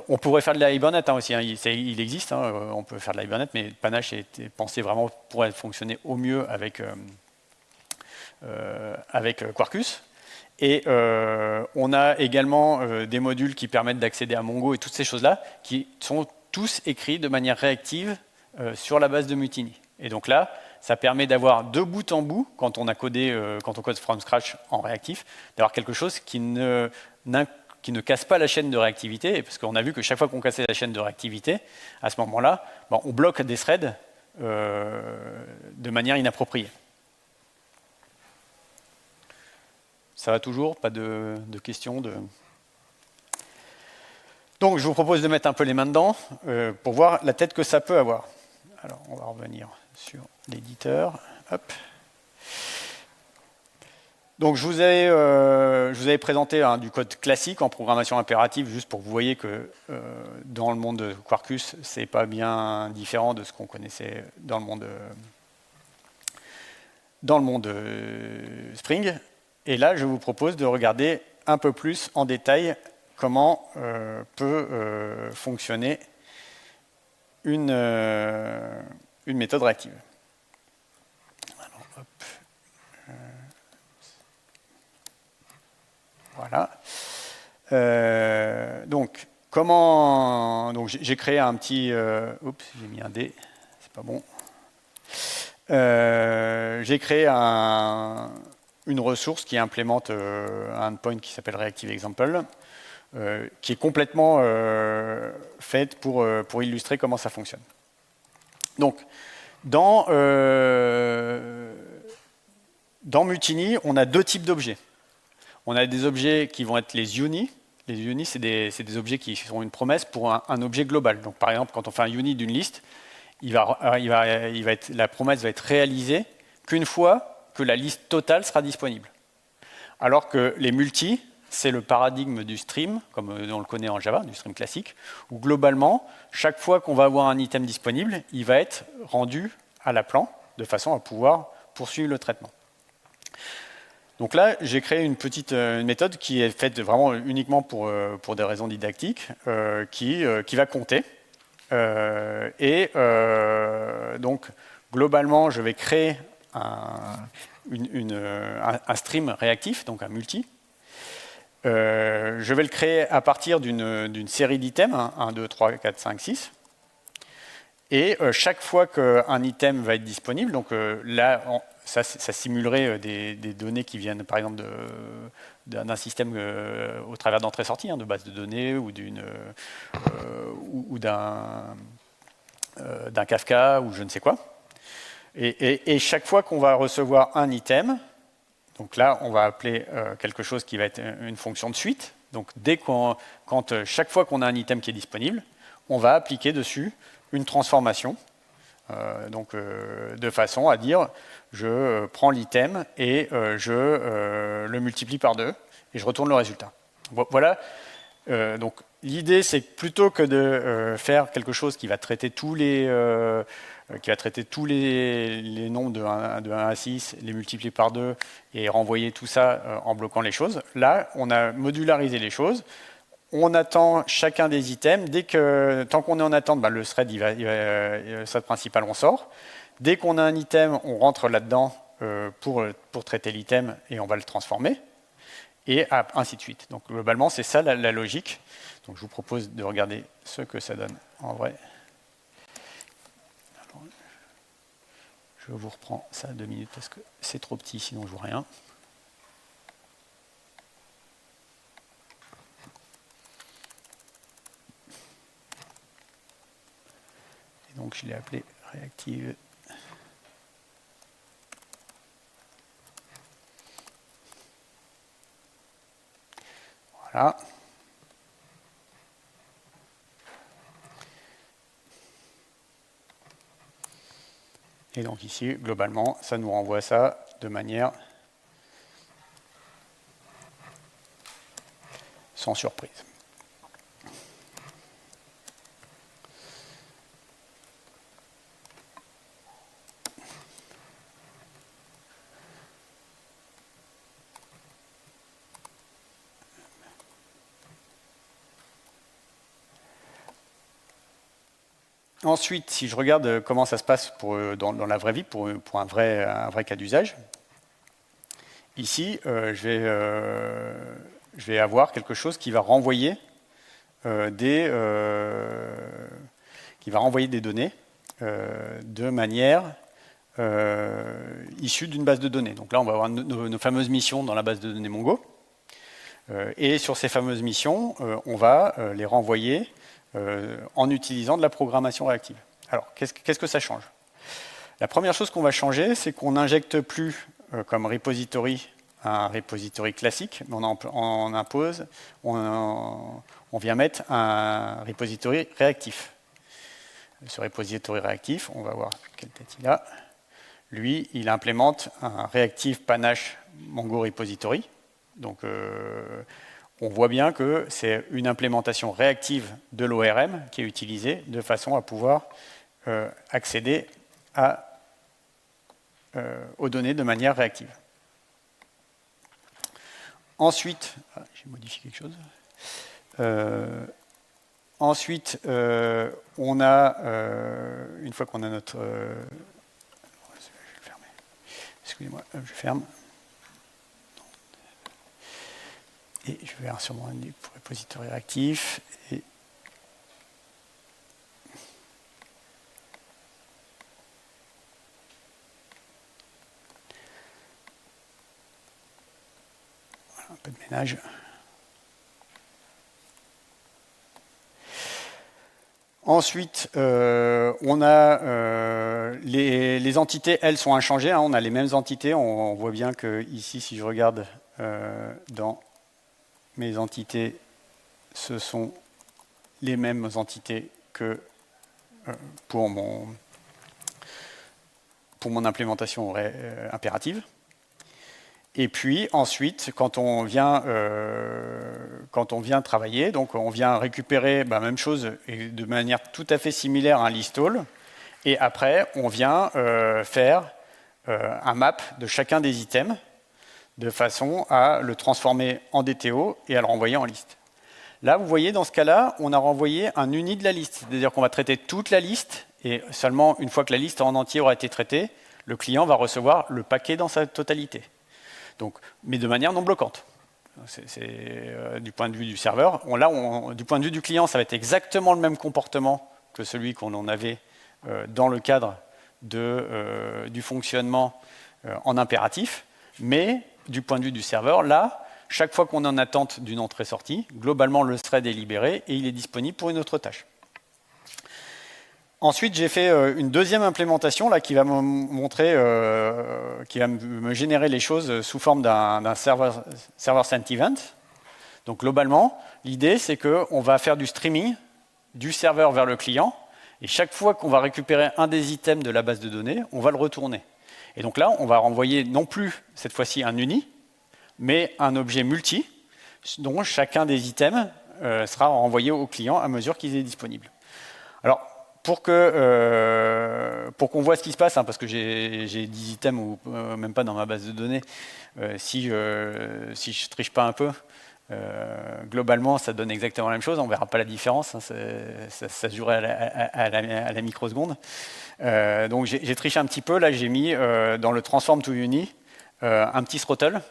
On pourrait faire de la Hibernate aussi, il existe, on peut faire de la Hibernate, mais Panache a été pensé vraiment pour fonctionner au mieux avec Quarkus. Et on a également des modules qui permettent d'accéder à Mongo et toutes ces choses-là, qui sont tous écrits de manière réactive sur la base de Mutiny. Et donc là, ça permet d'avoir de bout en bout, quand on code from scratch en réactif, d'avoir quelque chose qui ne casse pas la chaîne de réactivité, parce qu'on a vu que chaque fois qu'on cassait la chaîne de réactivité, à ce moment-là, on bloque des threads de manière inappropriée. Ça va toujours? Pas de questions Donc je vous propose de mettre un peu les mains dedans pour voir la tête que ça peut avoir. Alors on va revenir sur l'éditeur. Hop. Donc je vous avais présenté du code classique en programmation impérative, juste pour que vous voyez que dans le monde de Quarkus, c'est pas bien différent de ce qu'on connaissait dans le monde Spring. Et là, je vous propose de regarder un peu plus en détail comment peut fonctionner une méthode réactive. Alors, hop. Voilà. Donc j'ai créé un petit... oups, j'ai mis un D, c'est pas bon. J'ai créé une ressource qui implémente un endpoint qui s'appelle Reactive Example, qui est complètement faite pour illustrer comment ça fonctionne. Donc, dans Mutiny, on a deux types d'objets. On a des objets qui vont être les unis. Les unis, c'est des objets qui sont une promesse pour un objet global. Donc, par exemple, quand on fait un uni d'une liste, la promesse va être réalisée qu'une fois que la liste totale sera disponible. Alors que les multis, c'est le paradigme du stream, comme on le connaît en Java, du stream classique, où globalement, chaque fois qu'on va avoir un item disponible, il va être rendu à l'appelant, de façon à pouvoir poursuivre le traitement. Donc là, j'ai créé une petite méthode qui est faite vraiment uniquement pour des raisons didactiques, qui va compter. Donc, globalement, je vais créer un stream réactif, donc un multi. Je vais le créer à partir d'une série d'items, 1, 2, 3, 4, 5, 6. Et chaque fois qu'un item va être disponible, donc là, ça simulerait des données qui viennent, par exemple, d'un système au travers d'entrée-sortie, de base de données ou d'un Kafka ou je ne sais quoi. Et chaque fois qu'on va recevoir un item, donc là, on va appeler quelque chose qui va être une fonction de suite. Donc chaque fois qu'on a un item qui est disponible, on va appliquer dessus une transformation, de façon à dire je prends l'item et je le multiplie par 2 et je retourne le résultat. Voilà. Donc l'idée, c'est que plutôt que de faire quelque chose qui va traiter tous les nombres de 1 à 6, les multiplier par 2 et renvoyer tout ça en bloquant les choses, là, on a modularisé les choses. On attend chacun des items. Tant qu'on est en attente, le thread, le thread principal, on sort. Dès qu'on a un item, on rentre là-dedans pour traiter l'item et on va le transformer. Et ainsi de suite. Donc globalement, c'est ça la logique. Donc je vous propose de regarder ce que ça donne en vrai. Alors, je vous reprends ça 2 minutes parce que c'est trop petit, sinon je vois rien. Et donc je l'ai appelé Reactive. Voilà. Et donc ici, globalement, ça nous renvoie ça de manière sans surprise. Ensuite, si je regarde comment ça se passe dans la vraie vie, pour un vrai cas d'usage, ici, je vais avoir quelque chose qui va renvoyer des données de manière issue d'une base de données. Donc là, on va avoir nos fameuses missions dans la base de données Mongo. Et sur ces fameuses missions, on va les renvoyer en utilisant de la programmation réactive. Alors, qu'est-ce que ça change? La première chose qu'on va changer, c'est qu'on n'injecte plus comme repository un repository classique, mais on impose, on vient mettre un repository réactif. Ce repository réactif, on va voir quelle tête il a. Lui, il implémente un Reactive Panache Mongo Repository. Donc, on voit bien que c'est une implémentation réactive de l'ORM qui est utilisée de façon à pouvoir accéder aux données de manière réactive. Ensuite, j'ai modifié quelque chose. Ensuite, on a, une fois qu'on a notre... je vais fermer. Excusez-moi, je ferme. Et je vais sur mon repository actif. Et voilà, un peu de ménage. Ensuite, on a les entités, elles sont inchangées, hein, on a les mêmes entités. On voit bien que ici, si je regarde dans mes entités, ce sont les mêmes entités que pour mon implémentation impérative. Et puis ensuite, quand on vient travailler, donc on vient récupérer, même chose, et de manière tout à fait similaire à un list all, et après on vient faire un map de chacun des items, de façon à le transformer en DTO et à le renvoyer en liste. Là, vous voyez, dans ce cas-là, on a renvoyé un uni de la liste, c'est-à-dire qu'on va traiter toute la liste, et seulement une fois que la liste en entier aura été traitée, le client va recevoir le paquet dans sa totalité. Donc, mais de manière non bloquante. Du point de vue du serveur. Du point de vue du client, ça va être exactement le même comportement que celui qu'on en avait dans le cadre du fonctionnement en impératif. Mais du point de vue du serveur, là, chaque fois qu'on est en attente d'une entrée-sortie, globalement, le thread est libéré et il est disponible pour une autre tâche. Ensuite, j'ai fait une deuxième implémentation là, qui va me montrer, qui va me générer les choses sous forme d'un server-sent event. Donc globalement, l'idée c'est qu'on va faire du streaming du serveur vers le client, et chaque fois qu'on va récupérer un des items de la base de données, on va le retourner. Et donc là, on va renvoyer non plus cette fois-ci un uni, mais un objet multi, dont chacun des items sera renvoyé au client à mesure qu'il est disponible. Alors, pour qu'on voit ce qui se passe, hein, parce que j'ai 10 items ou même pas dans ma base de données, si je triche pas un peu, globalement ça donne exactement la même chose, on ne verra pas la différence, hein, ça se jouerait à la microseconde. Donc j'ai triché un petit peu, là j'ai mis dans le transform to uni un petit throttle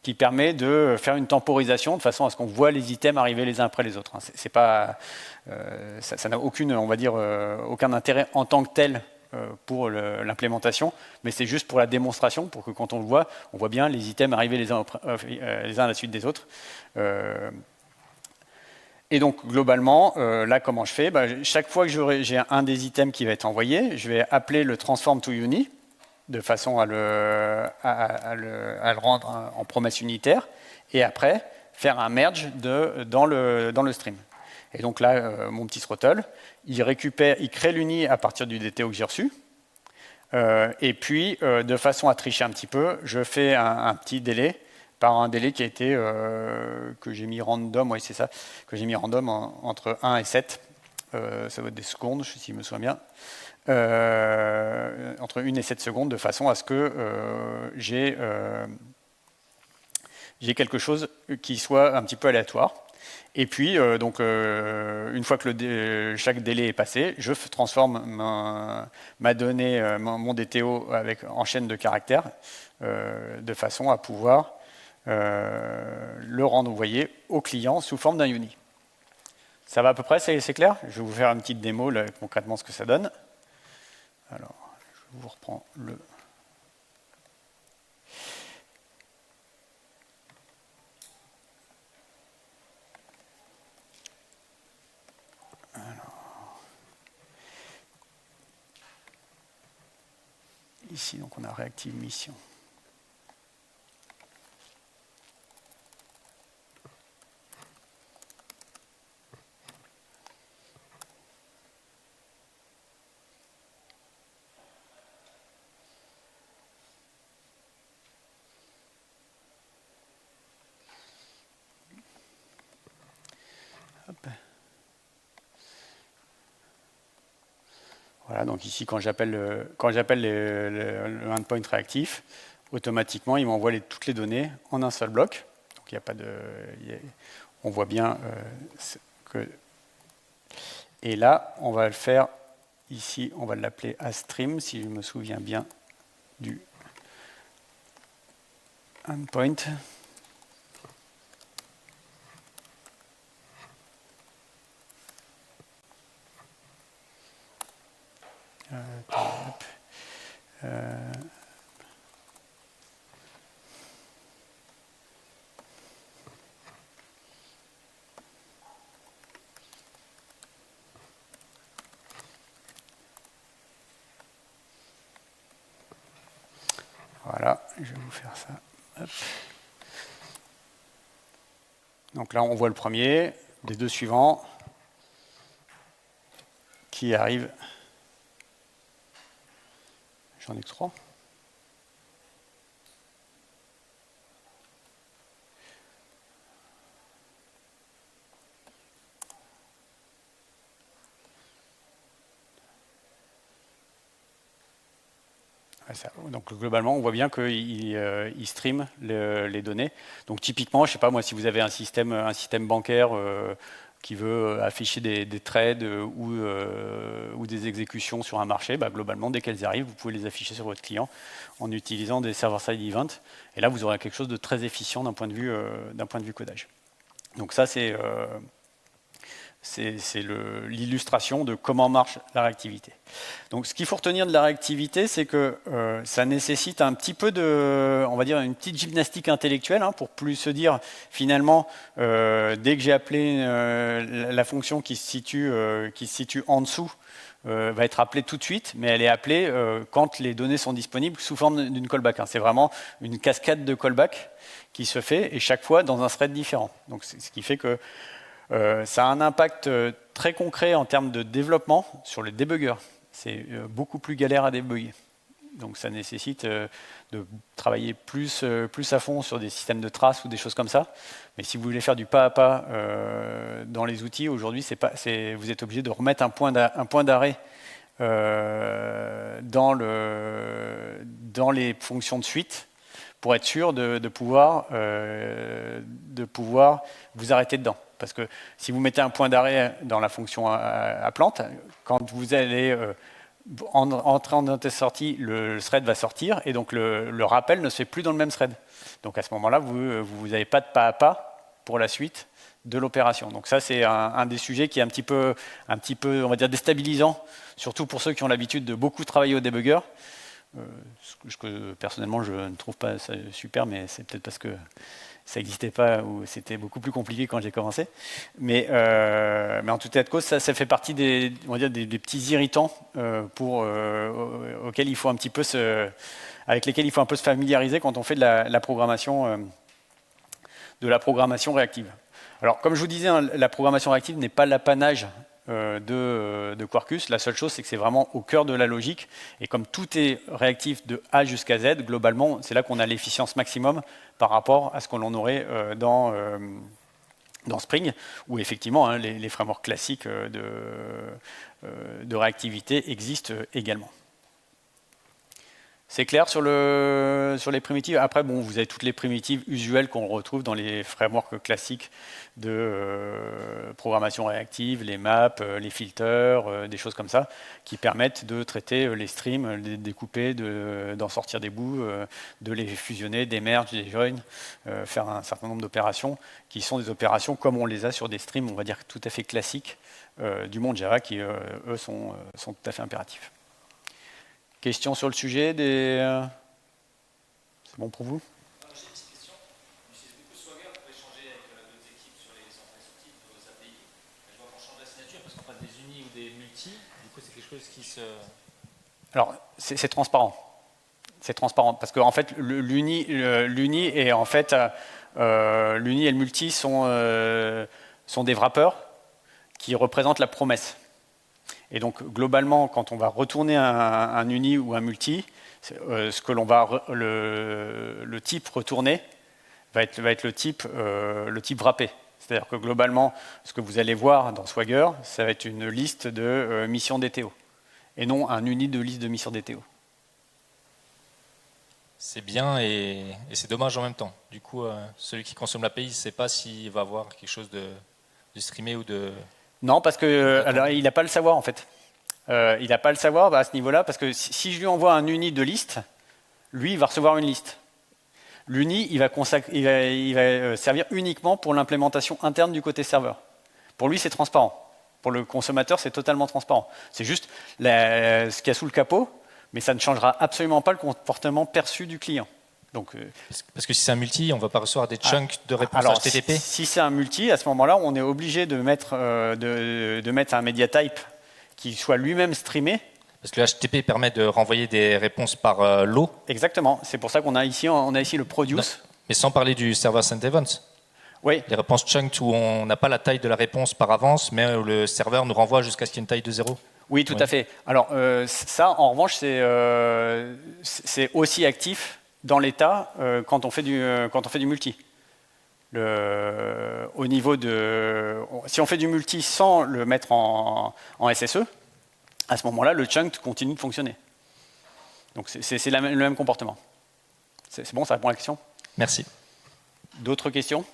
qui permet de faire une temporisation de façon à ce qu'on voit les items arriver les uns après les autres. C'est pas, ça n'a on va dire, aucun intérêt en tant que tel pour l'implémentation, mais c'est juste pour la démonstration, pour que quand on le voit, on voit bien les items arriver les uns à la suite des autres. Et donc globalement, là comment je fais, chaque fois que j'ai un des items qui va être envoyé, je vais appeler le transform to uni, de façon à le rendre en promesse unitaire, et après faire un merge dans le stream. Et donc là, mon petit throttle, il crée l'uni à partir du DTO que j'ai reçu, et puis de façon à tricher un petit peu, je fais un petit délai par un délai qui a été que j'ai mis random, oui c'est ça, que j'ai mis random entre 1 et 7, ça va être des secondes, si je me souviens bien. Entre 1 et 7 secondes, de façon à ce que j'ai quelque chose qui soit un petit peu aléatoire. Et puis, une fois que chaque délai est passé, je transforme ma donnée, mon DTO en chaîne de caractères, de façon à pouvoir le renvoyer au client sous forme d'un uni. Ça va à peu près, c'est clair? Je vais vous faire une petite démo, là, concrètement, ce que ça donne. Alors, je vous reprends le... Alors, ici, donc, on a Reactive Mission. Voilà, donc ici, quand j'appelle le endpoint réactif, automatiquement, il m'envoie toutes les données en un seul bloc. Donc, il n'y a pas de... on voit bien que... Et là, on va le faire ici, on va l'appeler AStream, si je me souviens bien du endpoint. Voilà, je vais vous faire ça. Hop. Donc là, on voit le premier, les deux suivants qui arrivent. J'en ai que 3. Donc globalement, on voit bien qu'il stream les données. Donc typiquement, je ne sais pas moi, si vous avez un système bancaire qui veut afficher des trades ou des exécutions sur un marché, bah, globalement, dès qu'elles arrivent, vous pouvez les afficher sur votre client en utilisant des server-side events. Et là, vous aurez quelque chose de très efficient d'un point de vue codage. Donc ça, c'est l'illustration de comment marche la réactivité. Donc, ce qu'il faut retenir de la réactivité, c'est que ça nécessite un petit peu on va dire, une petite gymnastique intellectuelle pour plus se dire, finalement, dès que j'ai appelé la fonction qui se situe en dessous, va être appelée tout de suite, mais elle est appelée quand les données sont disponibles sous forme d'une callback. C'est vraiment une cascade de callback qui se fait, et chaque fois dans un thread différent. Donc, ce qui fait que ça a un impact très concret en termes de développement sur les débuggers. C'est beaucoup plus galère à débugger. Donc ça nécessite de travailler plus à fond sur des systèmes de traces ou des choses comme ça. Mais si vous voulez faire du pas à pas dans les outils, aujourd'hui, vous êtes obligé de remettre un point d'arrêt dans les fonctions de suite pour être sûr de pouvoir vous arrêter dedans. Parce que si vous mettez un point d'arrêt dans la fonction à plante, quand vous allez entrer en sortie, le thread va sortir et donc le rappel ne se fait plus dans le même thread. Donc à ce moment-là, vous n'avez pas de pas à pas pour la suite de l'opération. Donc ça, c'est un des sujets qui est un petit peu, on va dire, déstabilisant, surtout pour ceux qui ont l'habitude de beaucoup travailler au débugger. Ce que personnellement, je ne trouve pas ça super, mais c'est peut-être parce que ça n'existait pas ou c'était beaucoup plus compliqué quand j'ai commencé. Mais en tout état de cause, ça fait partie des petits irritants auxquels il faut un petit peu avec lesquels il faut un peu se familiariser quand on fait de la programmation réactive. Alors, comme je vous disais, la programmation réactive n'est pas l'apanage de Quarkus. La seule chose, c'est que c'est vraiment au cœur de la logique. Et comme tout est réactif de A jusqu'à Z, globalement, c'est là qu'on a l'efficience maximum par rapport à ce que l'on aurait dans Spring, où effectivement, les frameworks classiques de réactivité existent également. C'est clair sur les primitives. Après, bon, vous avez toutes les primitives usuelles qu'on retrouve dans les frameworks classiques de programmation réactive, les maps, les filters, des choses comme ça, qui permettent de traiter les streams, de les découper, d'en sortir des bouts, de les fusionner, des merges, des joins, faire un certain nombre d'opérations qui sont des opérations comme on les a sur des streams, on va dire, tout à fait classiques du monde Java, qui, eux, sont tout à fait impératifs. Questions sur le sujet C'est bon pour vous? J'ai une petite question. J'utilise beaucoup Swagger pour échanger avec d'autres équipes sur les centres instructifs, nos API. Je vois qu'on change la signature parce qu'on passe des unis ou des multi. Du coup, c'est quelque chose qui se... Alors, c'est transparent. C'est transparent parce qu'en fait, l'uni et en fait, l'uni et le multi sont des wrappers qui représentent la promesse. Et donc, globalement, quand on va retourner un uni ou un multi, ce que l'on va le type retourner va être le type wrappé. C'est-à-dire que globalement, ce que vous allez voir dans Swagger, ça va être une liste de missions DTO, et non un uni de liste de missions DTO. C'est bien et c'est dommage en même temps. Du coup, celui qui consomme l'API ne sait pas s'il va avoir quelque chose de streamé ou de... Non, parce que il n'a pas le savoir en fait. Il n'a pas le savoir à ce niveau-là, parce que si je lui envoie un uni de liste, lui, il va recevoir une liste. L'uni, il va servir uniquement pour l'implémentation interne du côté serveur. Pour lui, c'est transparent. Pour le consommateur, c'est totalement transparent. C'est juste ce qu'il y a sous le capot, mais ça ne changera absolument pas le comportement perçu du client. Donc, parce que si c'est un multi, on ne va pas recevoir des chunks de réponses HTTP. Si c'est un multi, à ce moment-là, on est obligé de mettre un media type qui soit lui-même streamé. Parce que le HTTP permet de renvoyer des réponses par lot. Exactement. C'est pour ça qu'on a ici le produce. Non. Mais sans parler du server send events. Oui. Les réponses chunked où on n'a pas la taille de la réponse par avance, mais où le serveur nous renvoie jusqu'à ce qu'il y ait une taille de 0. Oui, tout à fait. Alors ça, en revanche, c'est aussi actif dans l'état quand on fait du multi. Au niveau si on fait du multi sans le mettre en SSE, à ce moment-là, le chunk continue de fonctionner. Donc c'est le même comportement. C'est bon, ça répond à la question? Merci. D'autres questions?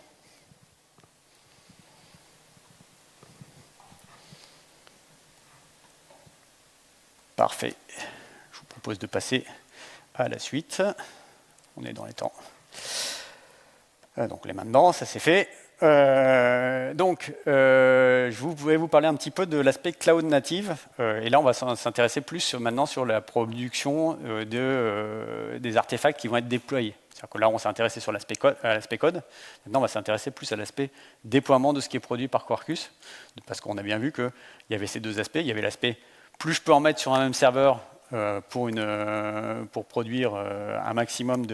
Parfait. Je vous propose de passer à la suite. On est dans les temps. Donc les mains dedans, ça c'est fait. Je vais vous parler un petit peu de l'aspect cloud native. Et là, on va s'intéresser plus maintenant sur la production des artefacts qui vont être déployés. C'est-à-dire que là, on s'est intéressé sur l'aspect code. Maintenant, on va s'intéresser plus à l'aspect déploiement de ce qui est produit par Quarkus. Parce qu'on a bien vu qu'il y avait ces deux aspects. Il y avait l'aspect, plus je peux en mettre sur un même serveur pour produire un maximum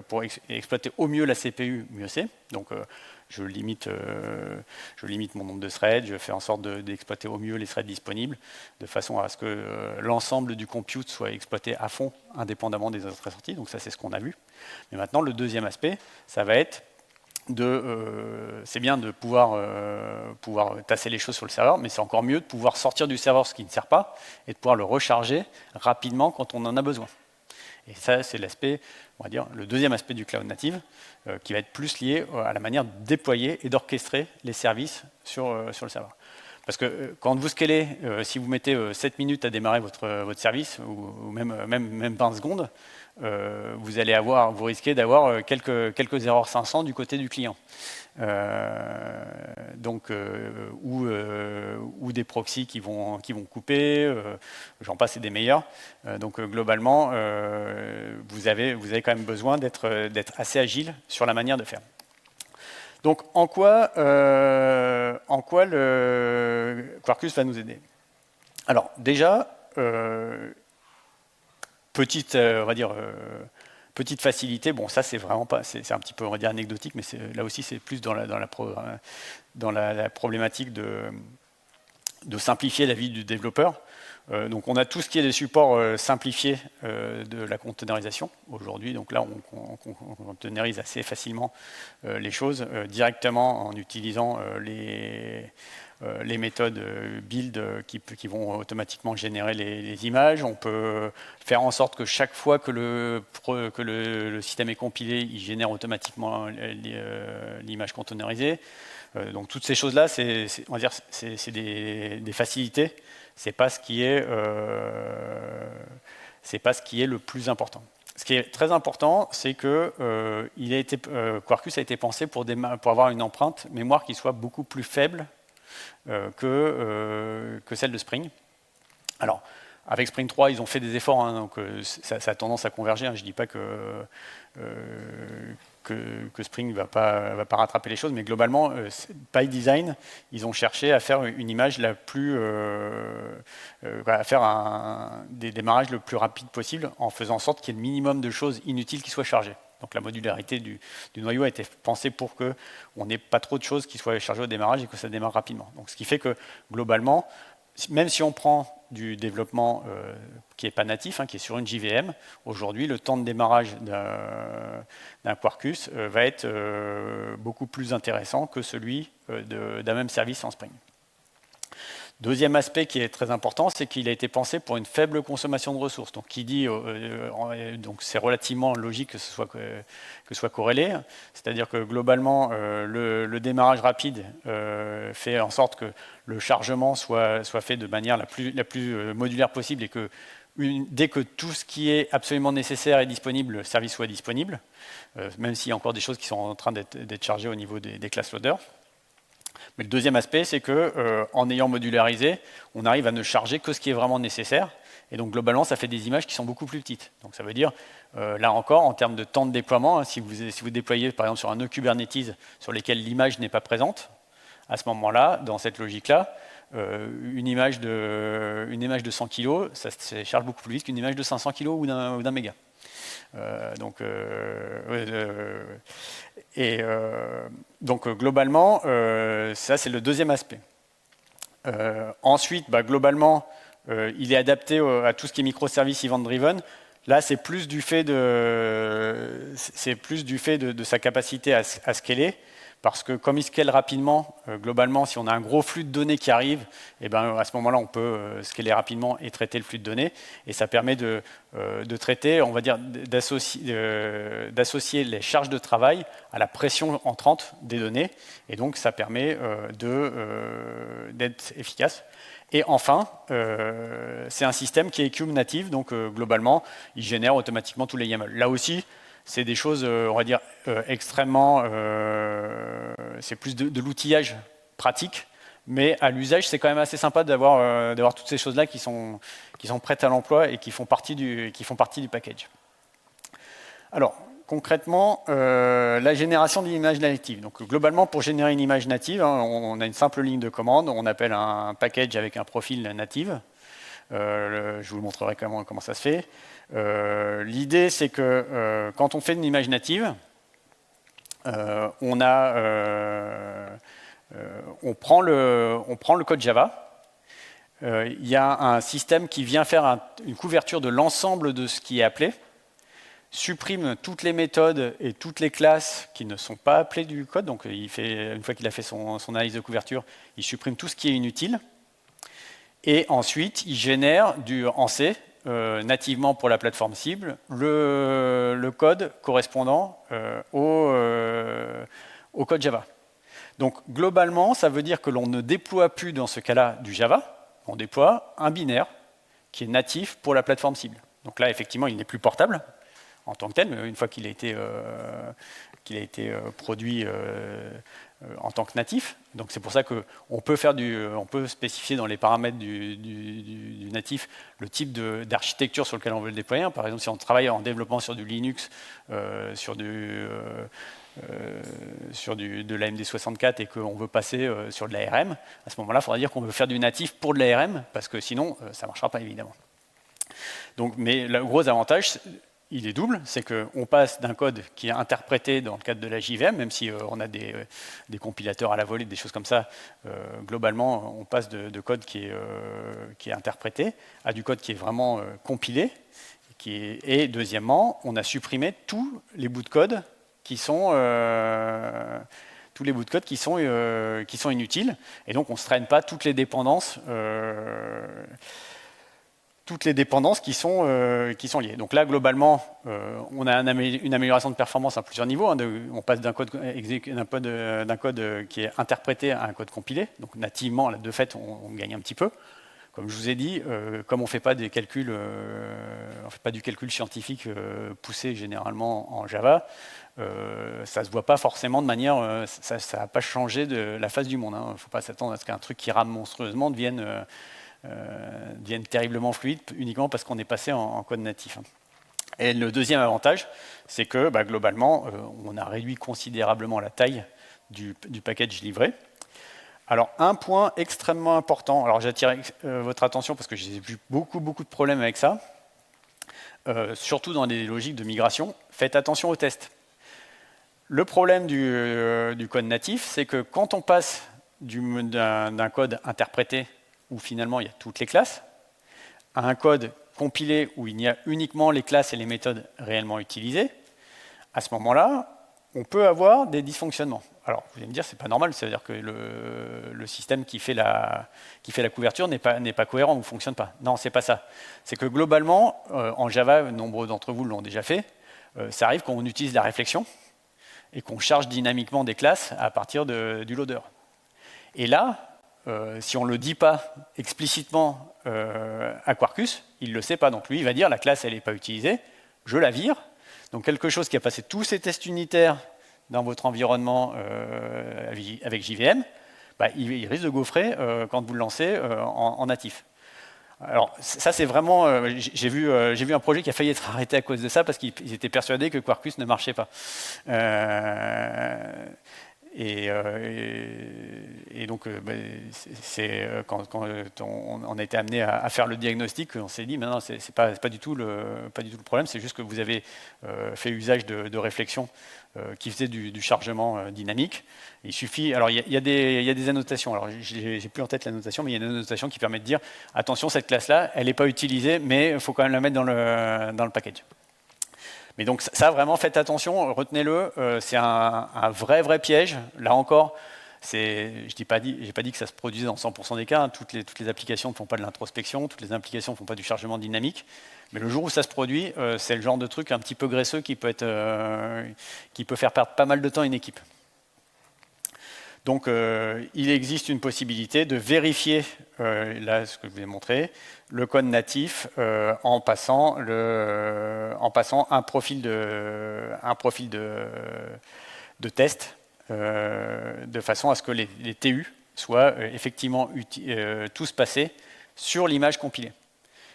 pour exploiter au mieux la CPU, mieux c'est. Donc, je limite mon nombre de threads, je fais en sorte d'exploiter au mieux les threads disponibles, de façon à ce que l'ensemble du compute soit exploité à fond, indépendamment des autres sorties. Donc ça, c'est ce qu'on a vu. Mais maintenant, le deuxième aspect, ça va être c'est bien de pouvoir tasser les choses sur le serveur, mais c'est encore mieux de pouvoir sortir du serveur ce qui ne sert pas et de pouvoir le recharger rapidement quand on en a besoin. Et ça, c'est l'aspect, on va dire, le deuxième aspect du cloud native, qui va être plus lié à la manière de déployer et d'orchestrer les services sur le serveur. Parce que quand vous scalez, si vous mettez 7 minutes à démarrer votre service, ou même 20 secondes, vous risquez d'avoir quelques erreurs 500 du côté du client. Ou des proxys qui vont couper, j'en passe et des meilleurs. Globalement, vous avez quand même besoin d'être assez agile sur la manière de faire. Donc en quoi le Quarkus va nous aider? Alors déjà, petite facilité, bon ça c'est vraiment pas, c'est un petit peu on va dire anecdotique, mais là aussi c'est plus dans la problématique de simplifier la vie du développeur. Donc on a tout ce qui est des supports simplifiés de la containerisation aujourd'hui. Donc là on containerise assez facilement les choses directement en utilisant les méthodes build qui vont automatiquement générer les images. On peut faire en sorte que chaque fois que le système est compilé, il génère automatiquement l'image containerisée. Donc toutes ces choses-là, on va dire, c'est des facilités. C'est pas ce qui est le plus important. Ce qui est très important, c'est que Quarkus a été pensé pour avoir une empreinte mémoire qui soit beaucoup plus faible que celle de Spring. Alors, avec Spring 3, ils ont fait des efforts, hein, donc ça a tendance à converger. Hein, je ne dis pas que Spring ne va pas rattraper les choses, mais globalement, by design, ils ont cherché à faire une image à faire des démarrages le plus rapide possible, en faisant en sorte qu'il y ait le minimum de choses inutiles qui soient chargées. Donc la modularité du noyau a été pensée pour qu'on n'ait pas trop de choses qui soient chargées au démarrage et que ça démarre rapidement. Donc, ce qui fait que, globalement, même si on prend du développement qui n'est pas natif, hein, qui est sur une JVM, aujourd'hui, le temps de démarrage d'un Quarkus va être beaucoup plus intéressant que celui d'un même service en Spring. Deuxième aspect qui est très important, c'est qu'il a été pensé pour une faible consommation de ressources. Donc, donc c'est relativement logique que ce soit corrélé. C'est-à-dire que globalement, le démarrage rapide fait en sorte que le chargement soit fait de manière la plus modulaire possible et que dès que tout ce qui est absolument nécessaire est disponible, le service soit disponible, même s'il y a encore des choses qui sont en train d'être chargées au niveau des class loaders. Mais le deuxième aspect, c'est que en ayant modularisé, on arrive à ne charger que ce qui est vraiment nécessaire. Et donc globalement, ça fait des images qui sont beaucoup plus petites. Donc ça veut dire, là encore, en termes de temps de déploiement, hein, si vous déployez par exemple sur un nœud Kubernetes sur lesquels l'image n'est pas présente, à ce moment-là, dans cette logique-là, une image de 100 kg, ça se charge beaucoup plus vite qu'une image de 500 kg ou d'un méga. Donc globalement, ça c'est le deuxième aspect. Ensuite, globalement, il est adapté à tout ce qui est microservices event-driven. Là, c'est plus du fait de sa capacité à scaler, parce que comme il scale rapidement, globalement, si on a un gros flux de données qui arrive, et à ce moment-là, on peut scaler rapidement et traiter le flux de données, et ça permet de traiter, on va dire, d'associer les charges de travail à la pression entrante des données, et donc ça permet d'être efficace. Et enfin, c'est un système qui est Cube native, donc globalement, il génère automatiquement tous les YAML. Là aussi, c'est des choses, on va dire, extrêmement... c'est plus de l'outillage pratique, mais à l'usage, c'est quand même assez sympa d'avoir toutes ces choses-là qui sont prêtes à l'emploi et qui font partie du package. Alors, concrètement, la génération d'une image native. Donc, globalement, pour générer une image native, hein, on a une simple ligne de commande, on appelle un package avec un profil native. Je vous montrerai comment ça se fait. L'idée, c'est que quand on fait une image native, on prend le code Java. Il y a un système qui vient faire une couverture de l'ensemble de ce qui est appelé, supprime toutes les méthodes et toutes les classes qui ne sont pas appelées du code. Donc, une fois qu'il a fait son analyse de couverture, il supprime tout ce qui est inutile. Et ensuite, il génère en C, nativement pour la plateforme cible, le code correspondant au code Java. Donc, globalement, ça veut dire que l'on ne déploie plus dans ce cas-là du Java, on déploie un binaire qui est natif pour la plateforme cible. Donc là, effectivement, il n'est plus portable en tant que tel, mais une fois qu'il a été produit en tant que natif. Donc c'est pour ça qu'on peut spécifier dans les paramètres du natif le type d'architecture sur lequel on veut le déployer. Par exemple, si on travaille en développement sur du Linux, sur de l'AMD 64 et qu'on veut passer sur de l'ARM, à ce moment-là, il faudra dire qu'on veut faire du natif pour de l'ARM, parce que sinon, ça ne marchera pas évidemment. Donc, mais le gros avantage, il est double, c'est qu'on passe d'un code qui est interprété dans le cadre de la JVM, même si on a des compilateurs à la volée, des choses comme ça, globalement, on passe de code qui est interprété à du code qui est vraiment compilé. Et deuxièmement, on a supprimé tous les bouts de code qui sont inutiles, et donc on ne se traîne pas toutes les dépendances qui sont liées. Donc là, globalement, on a une amélioration de performance à plusieurs niveaux. On passe d'un code qui est interprété à un code compilé. Donc nativement, de fait, on gagne un petit peu. Comme je vous ai dit, comme on ne fait pas du calcul scientifique poussé généralement en Java, ça ne se voit pas forcément de manière... ça n'a pas changé de la face du monde. Il ne faut pas s'attendre à ce qu'un truc qui rame monstrueusement devienne terriblement fluide uniquement parce qu'on est passé en code natif. Et le deuxième avantage, c'est que globalement, on a réduit considérablement la taille du package livré. Alors, un point extrêmement important, alors j'attire votre attention parce que j'ai vu beaucoup de problèmes avec ça, surtout dans des logiques de migration, faites attention aux tests. Le problème du code natif, c'est que quand on passe d'un code interprété où finalement il y a toutes les classes, à un code compilé où il y a uniquement les classes et les méthodes réellement utilisées, à ce moment-là, on peut avoir des dysfonctionnements. Alors, vous allez me dire, c'est pas normal, c'est-à-dire que le système qui fait la couverture n'est pas cohérent ou ne fonctionne pas. Non, c'est pas ça. C'est que globalement, en Java, nombreux d'entre vous l'ont déjà fait, ça arrive qu'on utilise la réflexion et qu'on charge dynamiquement des classes à partir du loader. Et là, si on ne le dit pas explicitement à Quarkus, il ne le sait pas. Donc lui, il va dire, la classe, elle n'est pas utilisée, je la vire. Donc quelque chose qui a passé tous ces tests unitaires dans votre environnement avec JVM, bah, il risque de gaufrer quand vous le lancez en natif. Alors ça c'est vraiment, j'ai vu un projet qui a failli être arrêté à cause de ça parce qu'ils étaient persuadés que Quarkus ne marchait pas. Et donc, quand on a été amené à faire le diagnostic, on s'est dit, mais non, c'est pas du tout le problème, c'est juste que vous avez fait usage de réflexion qui faisait du chargement dynamique. Il suffit, alors il y a des annotations, alors j'ai plus en tête l'annotation, mais il y a une annotation qui permet de dire, attention, cette classe-là, elle n'est pas utilisée, mais il faut quand même la mettre dans le package. Mais donc ça, vraiment, faites attention, retenez-le, c'est un vrai piège. Là encore, j'ai pas dit que ça se produisait dans 100% des cas, hein. Toutes les applications ne font pas de l'introspection, toutes les applications ne font pas du chargement dynamique, mais le jour où ça se produit, c'est le genre de truc un petit peu graisseux qui peut faire perdre pas mal de temps à une équipe. Donc il existe une possibilité de vérifier, là ce que je vous ai montré, le code natif en passant un profil de test de façon à ce que les TU soient effectivement tous passés sur l'image compilée.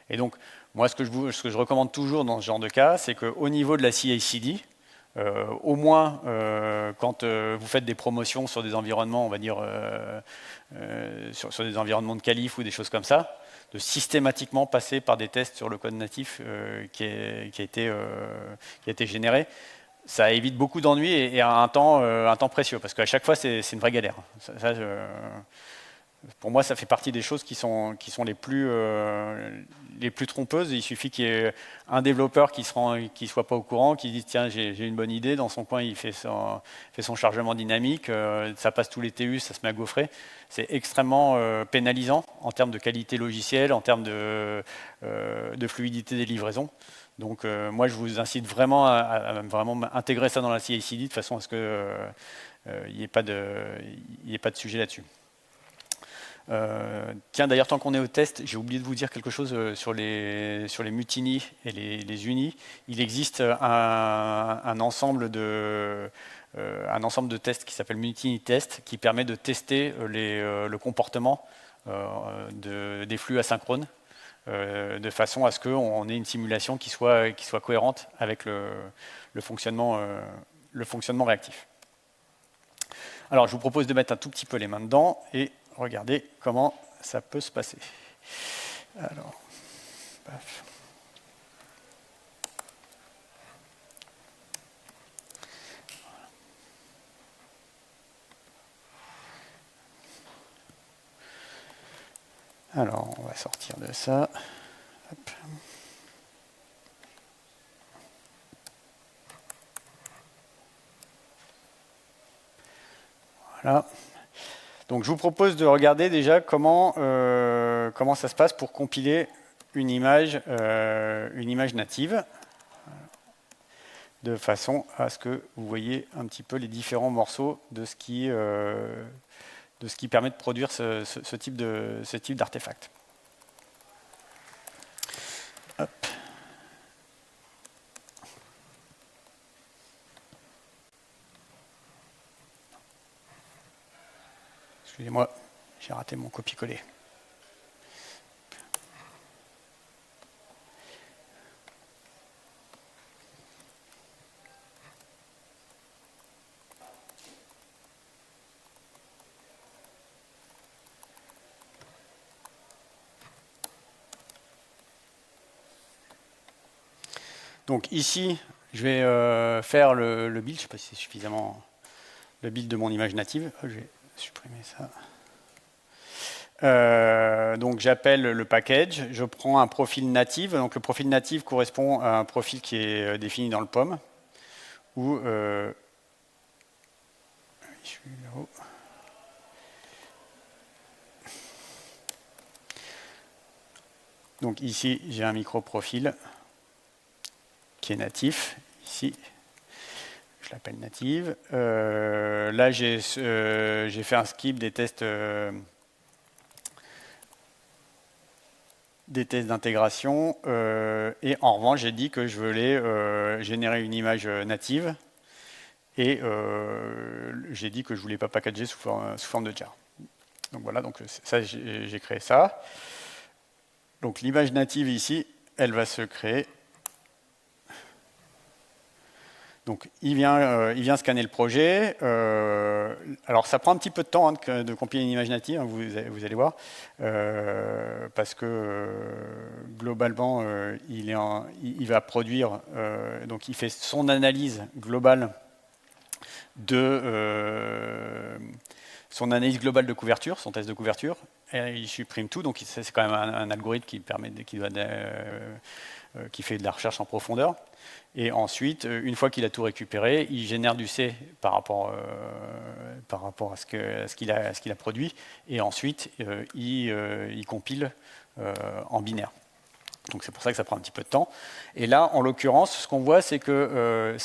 Et donc moi ce que je recommande toujours dans ce genre de cas, c'est qu'au niveau de la CI/CD, au moins quand vous faites des promotions sur des environnements, on va dire sur des environnements de qualif ou des choses comme ça, de systématiquement passer par des tests sur le code natif qui a été généré. Ça évite beaucoup d'ennuis et un temps précieux, parce qu'à chaque fois c'est une vraie galère. Pour moi, ça fait partie des choses qui sont les plus trompeuses. Il suffit qu'il y ait un développeur qui soit pas au courant, qui dise tiens, j'ai une bonne idée, dans son coin il fait son chargement dynamique, ça passe tous les TU, ça se met à gaufrer. C'est extrêmement pénalisant en termes de qualité logicielle, en termes de fluidité des livraisons. Donc moi je vous incite vraiment à vraiment intégrer ça dans la CI/CD de façon à ce qu'il n'y ait pas de sujet là-dessus. Tiens, d'ailleurs, tant qu'on est au test, j'ai oublié de vous dire quelque chose sur les mutiny et les unis. Il existe un ensemble de tests qui s'appelle Mutiny Test, qui permet de tester le comportement des flux asynchrones, de façon à ce qu'on ait une simulation qui soit cohérente avec le fonctionnement réactif. Alors, je vous propose de mettre un tout petit peu les mains dedans et regardez comment ça peut se passer. Alors, paf. Alors, on va sortir de ça. Hop. Voilà. Donc je vous propose de regarder déjà comment ça se passe pour compiler une image native, de façon à ce que vous voyez un petit peu les différents morceaux de ce qui permet de produire ce type d'artefact. Hop. Excusez-moi, j'ai raté mon copier-coller. Donc ici, je vais faire le build, je ne sais pas si c'est suffisamment le build de mon image native. Je vais supprimer ça. Donc j'appelle le package, je prends un profil native. Donc le profil native correspond à un profil qui est défini dans le POM. Où je suis là-haut. Donc ici j'ai un micro-profil qui est natif. Ici je l'appelle native. Là j'ai fait un skip des tests d'intégration et en revanche j'ai dit que je voulais générer une image native et j'ai dit que je ne voulais pas packager sous forme de jar. Donc voilà, donc ça, j'ai créé ça. Donc l'image native ici, elle va se créer. Donc il vient scanner le projet. Alors ça prend un petit peu de temps de compiler une image native, hein, vous allez voir, parce que globalement, il va produire, donc il fait son analyse globale de couverture, son test de couverture, et il supprime tout. Donc c'est quand même un algorithme qui fait de la recherche en profondeur. Et ensuite, une fois qu'il a tout récupéré, il génère du C par rapport à ce qu'il a produit, et ensuite il compile en binaire. Donc c'est pour ça que ça prend un petit peu de temps. Et là, en l'occurrence, ce qu'on voit, c'est que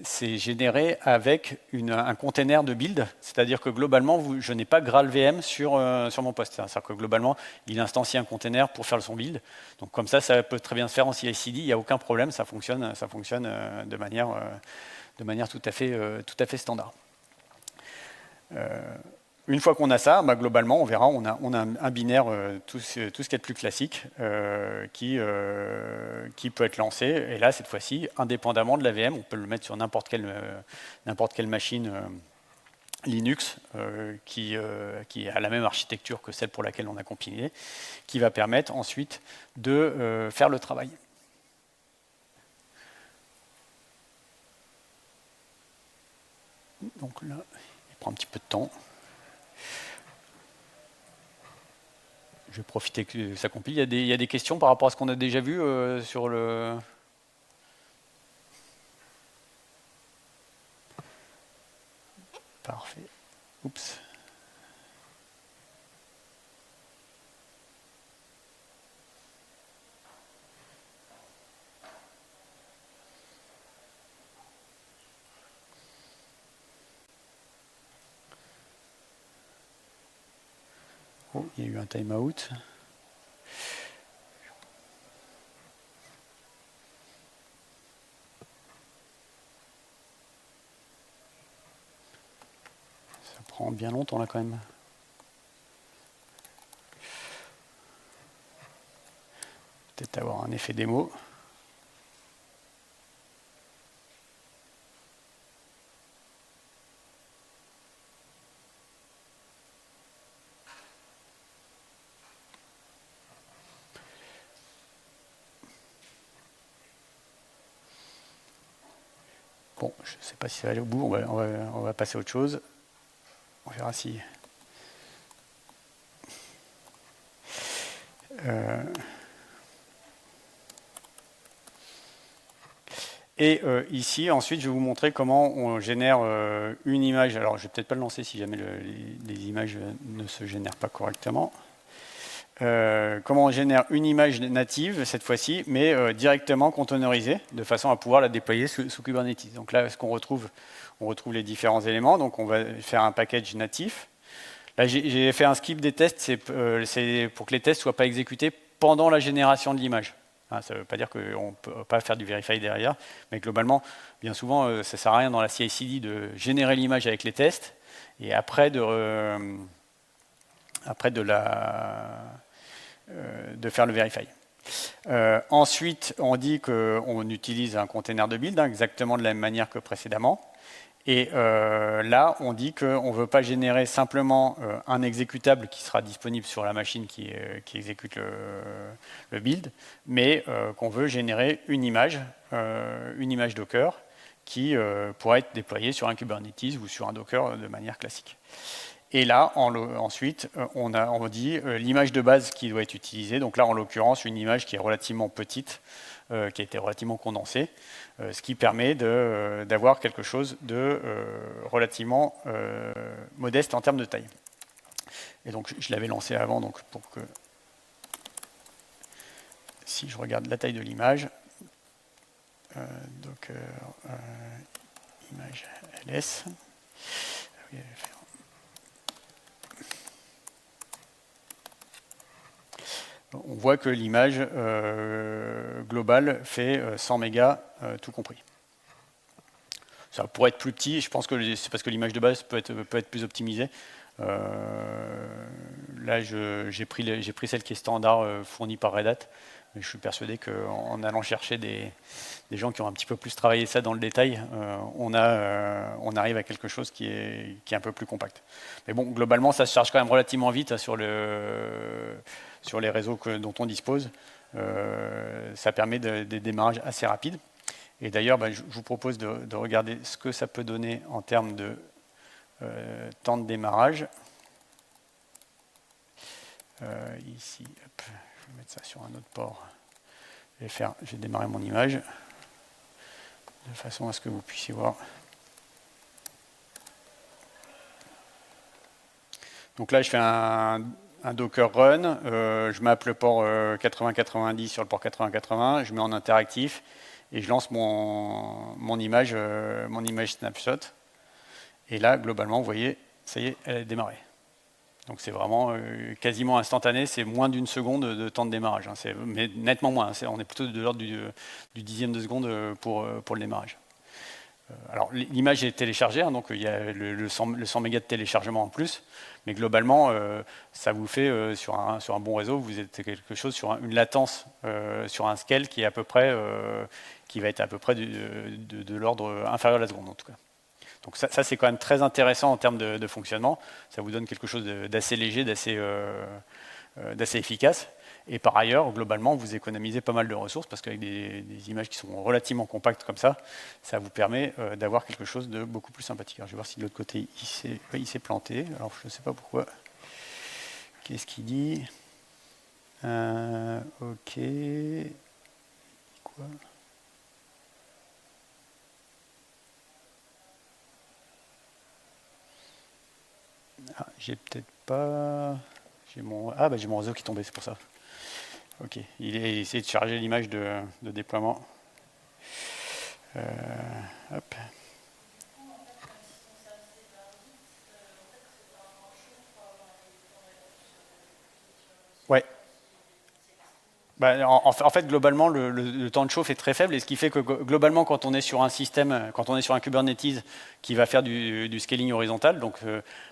c'est généré avec un container de build, c'est-à-dire que globalement, je n'ai pas GraalVM sur mon poste. C'est-à-dire que globalement, il instancie un container pour faire son build. Donc comme ça peut très bien se faire en CI/CD, il n'y a aucun problème, ça fonctionne de manière tout à fait standard. Une fois qu'on a ça, globalement, on verra, on a un binaire, tout ce qu'il y a de plus classique, qui peut être lancé. Et là, cette fois-ci, indépendamment de la VM, on peut le mettre sur n'importe quelle machine Linux qui a la même architecture que celle pour laquelle on a compilé, qui va permettre ensuite de faire le travail. Donc là, il prend un petit peu de temps. Je vais profiter que ça compile. Il y a des questions par rapport à ce qu'on a déjà vu sur le... Parfait. Oups. Oh, il y a eu un timeout. Ça prend bien longtemps là quand même. Peut-être avoir un effet démo. Bon, je ne sais pas si ça va aller au bout, on va passer à autre chose. On verra si... Et ici, ensuite, je vais vous montrer comment on génère une image. Alors, je ne vais peut-être pas le lancer si jamais les images ne se génèrent pas correctement. Comment on génère une image native, cette fois-ci, mais directement containerisée, de façon à pouvoir la déployer sous Kubernetes. Donc là, on retrouve les différents éléments. Donc, on va faire un package natif. Là, j'ai fait un skip des tests, c'est pour que les tests ne soient pas exécutés pendant la génération de l'image. Ça ne veut pas dire qu'on ne peut pas faire du verify derrière, mais globalement, bien souvent, ça ne sert à rien dans la CI/CD de générer l'image avec les tests, et après de faire le verify. Ensuite, on dit qu'on utilise un container de build, exactement de la même manière que précédemment. Et là, on dit qu'on ne veut pas générer simplement un exécutable qui sera disponible sur la machine qui exécute le build, mais qu'on veut générer une image Docker qui pourra être déployée sur un Kubernetes ou sur un Docker de manière classique. Et là, ensuite, on dit l'image de base qui doit être utilisée. Donc là, en l'occurrence, une image qui est relativement petite, qui a été relativement condensée, ce qui permet d'avoir quelque chose de relativement modeste en termes de taille. Et donc, je l'avais lancé avant, donc pour que, si je regarde la taille de l'image, Docker image ls, on voit que l'image globale fait 100 mégas tout compris. Ça pourrait être plus petit, je pense que c'est parce que l'image de base peut être plus optimisée. Là, j'ai pris celle qui est standard fournie par Red Hat. Mais je suis persuadé qu'en allant chercher des gens qui ont un petit peu plus travaillé ça dans le détail, on arrive à quelque chose qui est un peu plus compact. Mais bon, globalement, ça se charge quand même relativement vite hein, sur les réseaux dont on dispose. Ça permet des démarrages assez rapides. Et d'ailleurs, je vous propose de regarder ce que ça peut donner en termes de temps de démarrage. Ici, hop, je vais mettre ça sur un autre port. Je vais démarrer mon image de façon à ce que vous puissiez voir. Donc là, je fais un Docker run. Je mappe le port 80-90 sur le port 80-80. Je mets en interactif et je lance mon image snapshot. Et là, globalement, vous voyez, ça y est, elle a démarré. Donc c'est vraiment quasiment instantané, c'est moins d'une seconde de temps de démarrage, hein, mais nettement moins, on est plutôt de l'ordre du dixième de seconde pour le démarrage. Alors l'image est téléchargée, hein, donc il y a le 100 mégas de téléchargement en plus, mais globalement ça vous fait sur un bon réseau, vous êtes quelque chose sur une latence, sur un scale qui est qui va être à peu près de l'ordre inférieur à la seconde en tout cas. Donc ça c'est quand même très intéressant en termes de fonctionnement. Ça vous donne quelque chose d'assez léger, d'assez efficace. Et par ailleurs, globalement, vous économisez pas mal de ressources parce qu'avec des images qui sont relativement compactes comme ça vous permet d'avoir quelque chose de beaucoup plus sympathique. Alors, je vais voir si de l'autre côté, il s'est planté. Alors, je ne sais pas pourquoi. Qu'est-ce qu'il dit OK. Quoi ? J'ai peut-être pas... j'ai mon réseau qui est tombé, c'est pour ça. Ok, il a essayé de charger l'image de déploiement. Hop. Ouais. En fait, globalement, le temps de chauffe est très faible, et ce qui fait que globalement, quand on est sur un système, quand on est sur un Kubernetes qui va faire du scaling horizontal, donc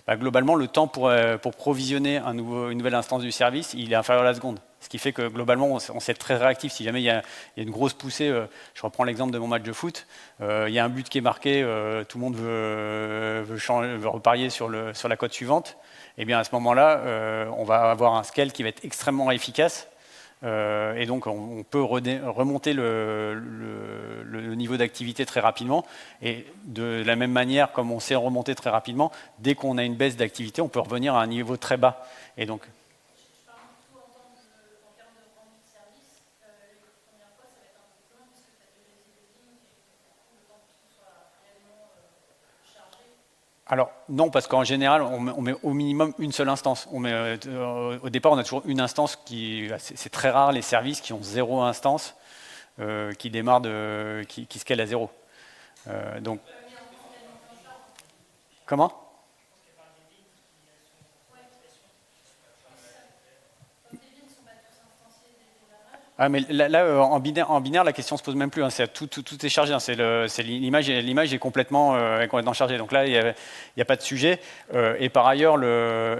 globalement, le temps pour provisionner une nouvelle instance du service, il est inférieur à la seconde. Ce qui fait que globalement, on s'est très réactif. Si jamais il y a une grosse poussée, je reprends l'exemple de mon match de foot, il y a un but qui est marqué, tout le monde veut reparier sur la cote suivante, et bien à ce moment-là, on va avoir un scale qui va être extrêmement efficace. Et donc on peut remonter le niveau d'activité très rapidement, et de la même manière comme on sait remonter très rapidement, dès qu'on a une baisse d'activité on peut revenir à un niveau très bas. Et donc alors non, parce qu'en général, on met au minimum une seule instance. Au départ, on a toujours une instance c'est très rare les services qui ont 0 instance qui démarrent qui scale à 0. Donc, comment ? Ah, mais là en binaire, la question se pose même plus. Hein, tout est chargé. Hein, l'image est complètement chargée. Donc là, il n'y a pas de sujet. Et par ailleurs,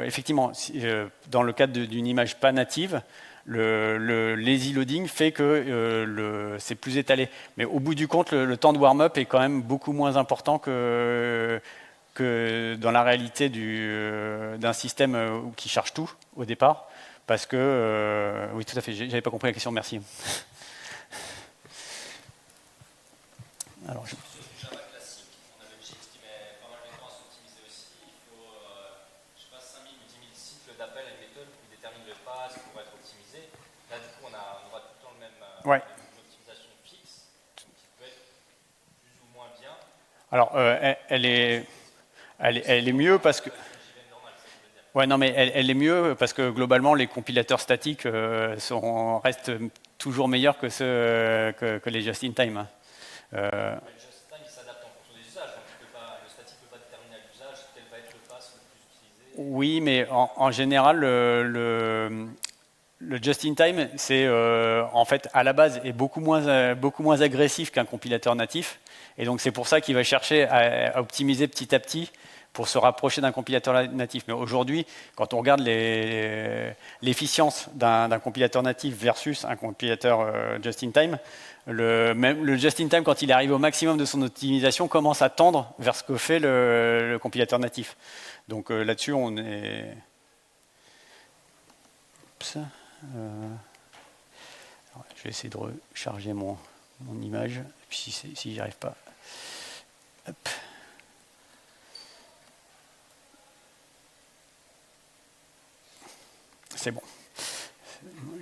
effectivement, dans le cadre d'une image pas native, le lazy loading fait que c'est plus étalé. Mais au bout du compte, le temps de warm-up est quand même beaucoup moins important que dans la réalité d'un système qui charge tout au départ. Parce que, oui, tout à fait, j'avais pas compris la question, merci. Alors, Java classique, on avait JX qui met pas mal de temps à s'optimiser aussi. Il faut, je sais pas, 5000 ou 10 000 cycles d'appel à une méthode qui détermine le pass pour être optimisé. Là, du coup, on aura tout le temps une optimisation fixe, qui peut être plus ou moins bien. Alors, elle est mieux parce que... Ouais, non, mais elle est mieux parce que globalement, les compilateurs statiques restent toujours meilleurs que les just-in-time. Le just-in-time, il s'adapte en fonction des usages. Donc le statique ne peut pas déterminer à l'usage quel va être le pass le plus utilisé. Oui, mais en général, le just-in-time, c'est en fait à la base est beaucoup moins agressif qu'un compilateur natif, et donc c'est pour ça qu'il va chercher à optimiser petit à petit pour se rapprocher d'un compilateur natif. Mais aujourd'hui, quand on regarde l'efficience d'un compilateur natif versus un compilateur just-in-time, le just-in-time, quand il arrive au maximum de son optimisation, commence à tendre vers ce que fait le compilateur natif. Donc là-dessus, on est... Oups. Je vais essayer de recharger mon image, et puis si j'y arrive pas. Hop. C'est bon.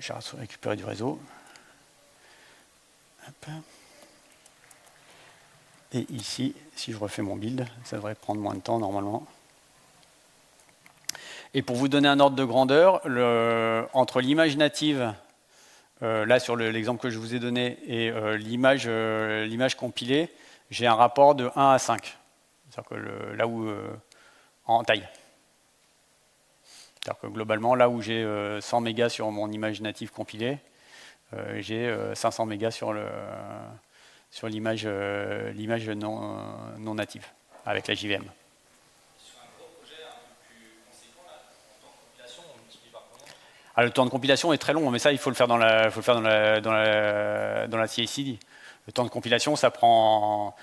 J'ai récupéré du réseau. Hop. Et ici, si je refais mon build, ça devrait prendre moins de temps normalement. Et pour vous donner un ordre de grandeur, entre l'image native, là sur l'exemple que je vous ai donné, et l'image compilée, j'ai un rapport de 1 à 5. C'est-à-dire que là où en taille. C'est-à-dire que globalement, là où j'ai 100 mégas sur mon image native compilée, j'ai 500 mégas sur l'image non native, avec la JVM. Ah, le temps de compilation est très long, mais ça, il faut le faire dans la CI/CD. Le temps de compilation, ça prend...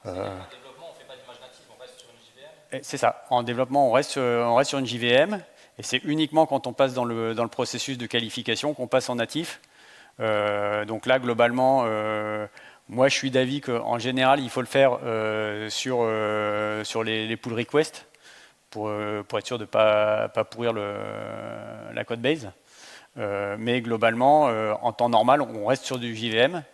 En développement, on ne fait pas d'image native, on reste sur une JVM. C'est ça. En développement, on reste sur une JVM, et c'est uniquement quand on passe dans le processus de qualification qu'on passe en natif. Donc là, globalement, moi, je suis d'avis qu'en général, il faut le faire sur les pull requests, pour être sûr de ne pas pourrir la code base. Mais globalement, en temps normal, on reste sur du JVM,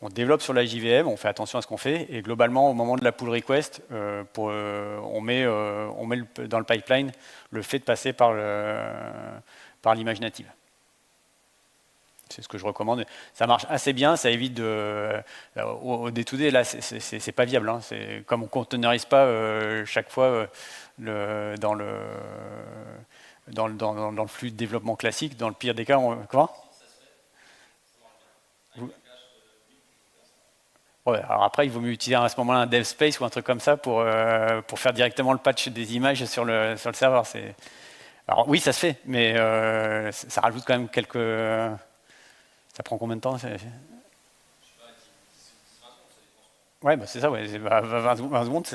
on développe sur la JVM, on fait attention à ce qu'on fait, et globalement, au moment de la pull request, on met dans le pipeline le fait de passer par l'image native. C'est ce que je recommande. Ça marche assez bien, ça évite au day-to-day, là, c'est pas viable. Hein. Comme on ne containerise pas chaque fois dans le flux de développement classique, dans le pire des cas, quoi ? Ouais, alors après, il vaut mieux utiliser à ce moment-là un dev space ou un truc comme ça pour faire directement le patch des images sur le serveur. Alors oui, ça se fait, mais ça rajoute quand même quelques... Ça prend combien de temps ? Ouais, bah c'est ça, ouais. 20 secondes,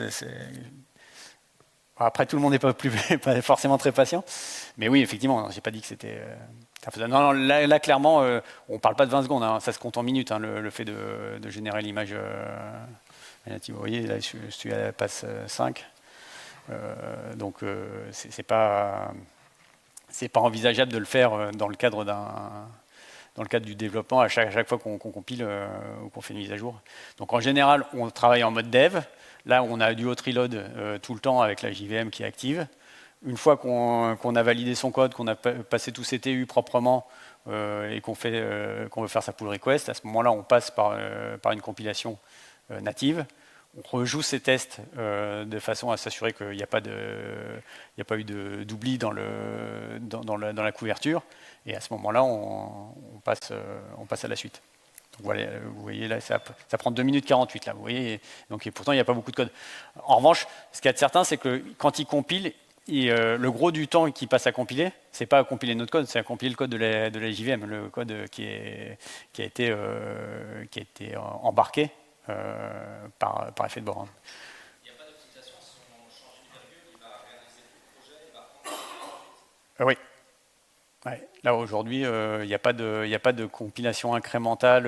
Après, tout le monde n'est pas forcément très patient. Mais oui, effectivement, j'ai pas dit que c'était... Non, là, clairement, on ne parle pas de 20 secondes, hein, ça se compte en minutes, hein, le fait de générer l'image native. Vous voyez, là, je suis à la passe 5. Donc, c'est pas envisageable de le faire dans le cadre du développement à chaque fois qu'on compile ou qu'on fait une mise à jour. Donc en général, on travaille en mode dev. Là, on a du hot reload tout le temps avec la JVM qui est active. Une fois qu'on a validé son code, qu'on a passé tous ses TU proprement et qu'on veut faire sa pull request, à ce moment-là, on passe par une compilation native. On rejoue ces tests de façon à s'assurer qu'il n'y a pas eu d'oubli dans la couverture. Et à ce moment-là, on passe à la suite. Donc voilà, vous voyez là, ça prend 2 minutes 48 là. Vous voyez, donc et pourtant il n'y a pas beaucoup de code. En revanche, ce qu'il y a de certain, c'est que quand il compile, le gros du temps qu'il passe à compiler, c'est pas à compiler notre code, c'est à compiler le code de la JVM, le code qui a été embarqué par effet de bord. Il n'y a pas d'optimisation si on change une virgule, il va réanalyser tout le projet, il va prendre... Oui. Ouais. Là aujourd'hui, il n'y a pas de compilation incrémentale.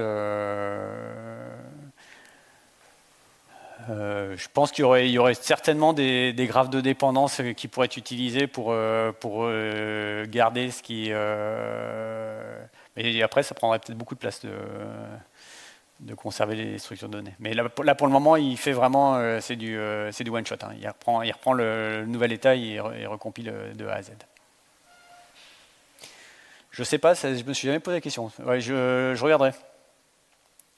Je pense qu'il y aurait certainement des graphes de dépendance qui pourraient être utilisés pour garder ce qui... Mais après, ça prendrait peut-être beaucoup de place de conserver les structures de données. Mais là pour le moment, il fait vraiment... c'est du one-shot. Hein. Il reprend le nouvel état et recompile de A à Z. Je ne sais pas, je me suis jamais posé la question. Ouais, je regarderai.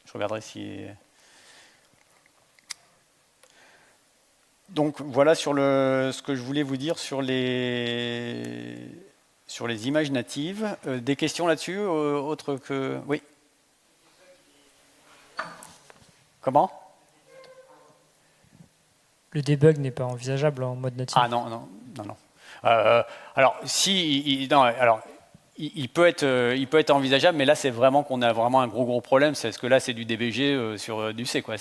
Je regarderai si... Donc voilà sur ce que je voulais vous dire sur Sur les images natives, des questions là-dessus, autres que... Oui. Comment? Le debug n'est pas envisageable en mode natif. Ah non, non, non, non. Alors, si, non, alors, il peut être envisageable, mais là, c'est vraiment qu'on a vraiment un gros problème, c'est parce que là, c'est du DBG sur du C, quoi.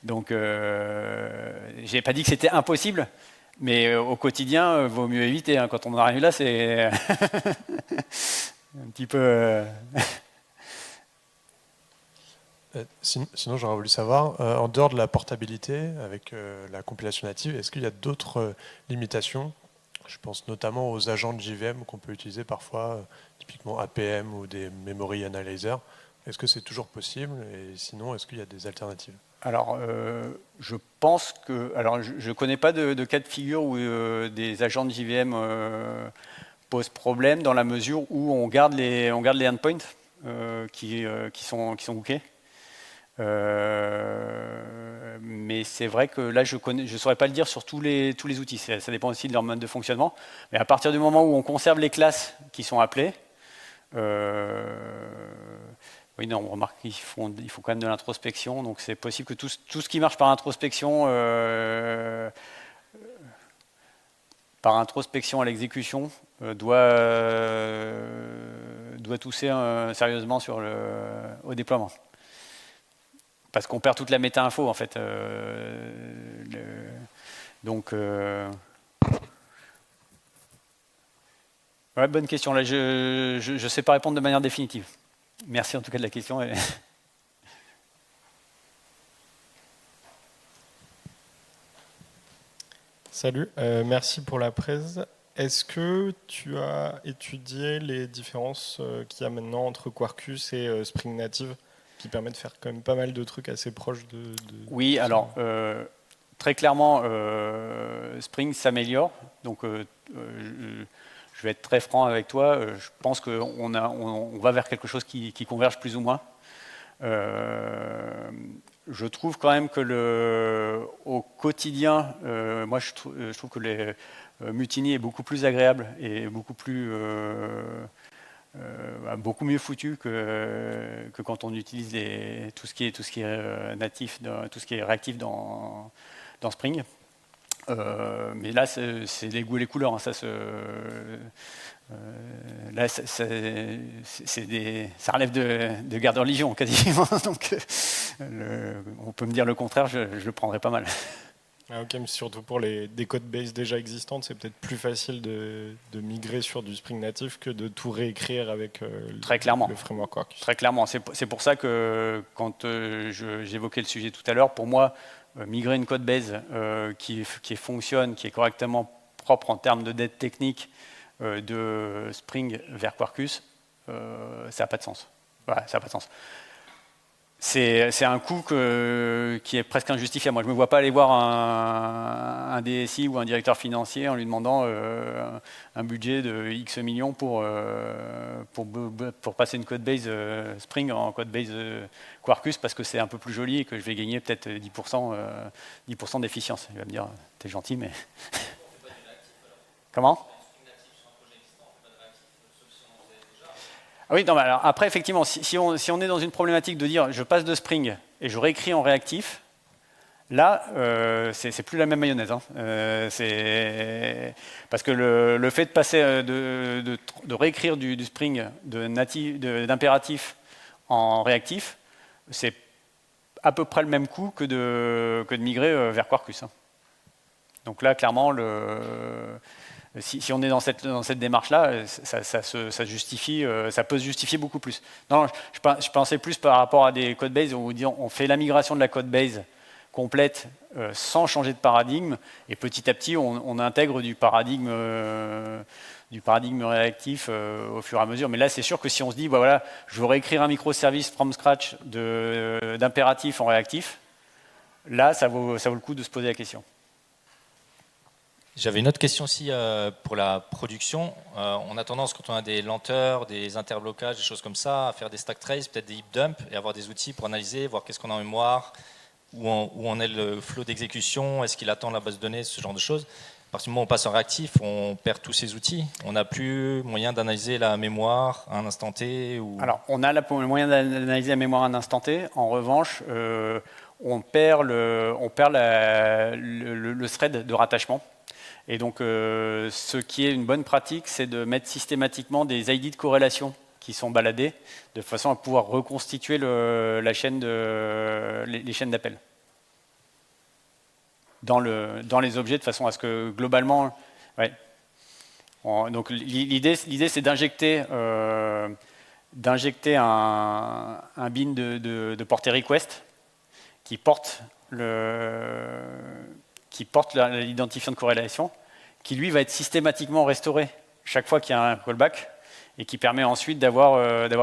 Donc, j'ai pas dit que c'était impossible, mais au quotidien, vaut mieux éviter. Hein. Quand on en arrive là, c'est un petit peu. Sinon, j'aurais voulu savoir, en dehors de la portabilité avec la compilation native, est-ce qu'il y a d'autres limitations? Je pense notamment aux agents de JVM qu'on peut utiliser parfois, typiquement APM ou des Memory Analyzer. Est-ce que c'est toujours possible? Et sinon, est-ce qu'il y a des alternatives? Alors, je pense que... Alors, je ne connais pas de cas de figure où des agents de JVM posent problème dans la mesure où on garde les endpoints qui sont hookés. Mais c'est vrai que là, je ne saurais pas le dire sur tous les outils. Ça dépend aussi de leur mode de fonctionnement. Mais à partir du moment où on conserve les classes qui sont appelées, oui, non, on remarque qu'il faut quand même de l'introspection. Donc c'est possible que tout ce qui marche par introspection à l'exécution doit tousser sérieusement au déploiement. Parce qu'on perd toute la méta-info, en fait. Donc, ouais, bonne question. Là, je ne sais pas répondre de manière définitive. Merci en tout cas de la question. Salut, merci pour la presse. Est-ce que tu as étudié les différences qu'il y a maintenant entre Quarkus et Spring Native, qui permet de faire quand même pas mal de trucs assez proches de... Oui, alors, très clairement, Spring s'améliore. Donc, je vais être très franc avec toi. Je pense qu'on va vers quelque chose qui converge plus ou moins. Je trouve quand même que au quotidien, moi, je trouve que les Mutiny est beaucoup plus agréable et beaucoup mieux foutu que quand on utilise tout ce qui est natif, tout ce qui est réactif dans Spring. Mais là, c'est les goûts et les couleurs. Hein, là, ça relève de guerre de religion, quasiment. Donc, on peut me dire le contraire, je le prendrais pas mal. Ah, ok, mais surtout pour des codes base déjà existantes, c'est peut-être plus facile de migrer sur du Spring Native que de tout réécrire avec le framework Quarkus. Très clairement. C'est pour ça que quand j'évoquais le sujet tout à l'heure, pour moi, migrer une code base qui fonctionne, qui est correctement propre en termes de dette technique de Spring vers Quarkus, ça n'a pas de sens. Voilà, ça n'a pas de sens. C'est un coût qui est presque injustifiable. Moi, je ne me vois pas aller voir un DSI ou un directeur financier en lui demandant un budget de X millions pour passer une code base Spring en code base Quarkus parce que c'est un peu plus joli et que je vais gagner peut-être 10% d'efficience. Il va me dire, t'es gentil, mais... Comment ? Ah oui, non, alors après, effectivement, si on est dans une problématique de dire je passe de Spring et je réécris en réactif, là, c'est plus la même mayonnaise. Hein. Parce que le fait de passer de réécrire du Spring d'impératif en réactif, c'est à peu près le même coût que de migrer vers Quarkus. Hein. Donc là, clairement, si on est dans cette démarche-là, ça justifie, ça peut se justifier beaucoup plus. Non, je pensais plus par rapport à des code bases où on fait la migration de la code base complète sans changer de paradigme, et petit à petit, on intègre du paradigme réactif au fur et à mesure. Mais là, c'est sûr que si on se dit, bah voilà, je veux réécrire un microservice from scratch d'impératif en réactif, là, ça vaut le coup de se poser la question. J'avais une autre question aussi pour la production. On a tendance, quand on a des lenteurs, des interblocages, des choses comme ça, à faire des stack traces, peut-être des heap dump, et avoir des outils pour analyser, voir qu'est-ce qu'on a en mémoire, où en est le flow d'exécution, est-ce qu'il attend la base de données, ce genre de choses. partir du moment où on passe en réactif, on perd tous ces outils. On n'a plus moyen d'analyser la mémoire à un instant T ou... Alors, on a le moyen d'analyser la mémoire à un instant T. En revanche, on perd le thread de rattachement. Et donc, ce qui est une bonne pratique, c'est de mettre systématiquement des ID de corrélation qui sont baladés, de façon à pouvoir reconstituer les chaînes d'appel dans les objets, de façon à ce que globalement... Ouais. Donc l'idée c'est d'injecter un bin de portée request qui porte l'identifiant de corrélation, qui lui va être systématiquement restauré chaque fois qu'il y a un callback, et qui permet ensuite d'avoir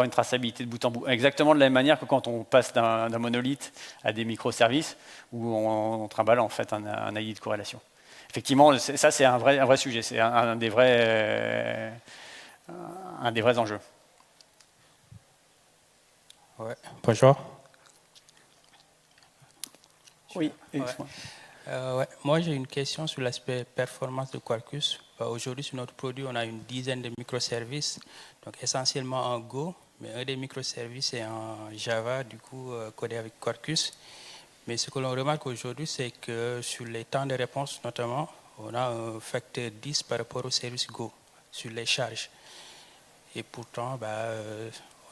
une traçabilité de bout en bout. Exactement de la même manière que quand on passe d'un monolithe à des microservices, où on trimballe en fait un ID de corrélation. Effectivement, ça c'est un vrai sujet, c'est un des vrais enjeux. Ouais. Bonjour. Oui, ouais. Moi j'ai une question sur l'aspect performance de Quarkus. Aujourd'hui sur notre produit on a une dizaine de microservices, donc essentiellement en Go, mais un des microservices est en Java, du coup codé avec Quarkus. Mais ce que l'on remarque aujourd'hui, c'est que sur les temps de réponse notamment, on a un facteur 10 par rapport au service Go sur les charges. Et pourtant,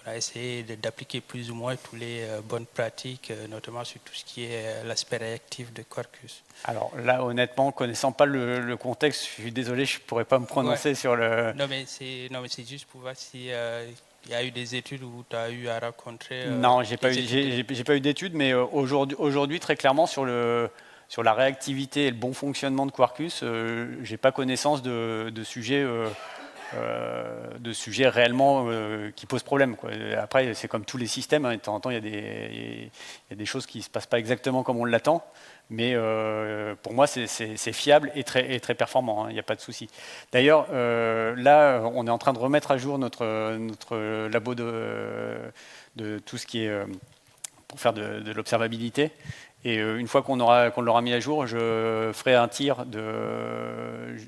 on a essayé d'appliquer plus ou moins toutes les bonnes pratiques, notamment sur tout ce qui est l'aspect réactif de Quarkus. Alors là, honnêtement, connaissant pas le contexte, je suis désolé, je ne pourrais pas me prononcer sur le... Non, mais c'est juste pour voir si... il y a eu des études où tu as eu à rencontrer... non, j'ai pas eu d'études, mais aujourd'hui, très clairement, sur la réactivité et le bon fonctionnement de Quarkus, je n'ai pas connaissance de sujets réellement qui posent problème, quoi. Après, c'est comme tous les systèmes, hein, de temps en temps, il y a des choses qui ne se passent pas exactement comme on l'attend, mais pour moi, c'est fiable et très performant, hein, il n'y a pas de souci. D'ailleurs, là, on est en train de remettre à jour notre labo de tout ce qui est pour faire de l'observabilité. Et une fois qu'on l'aura mis à jour, je ferai un tir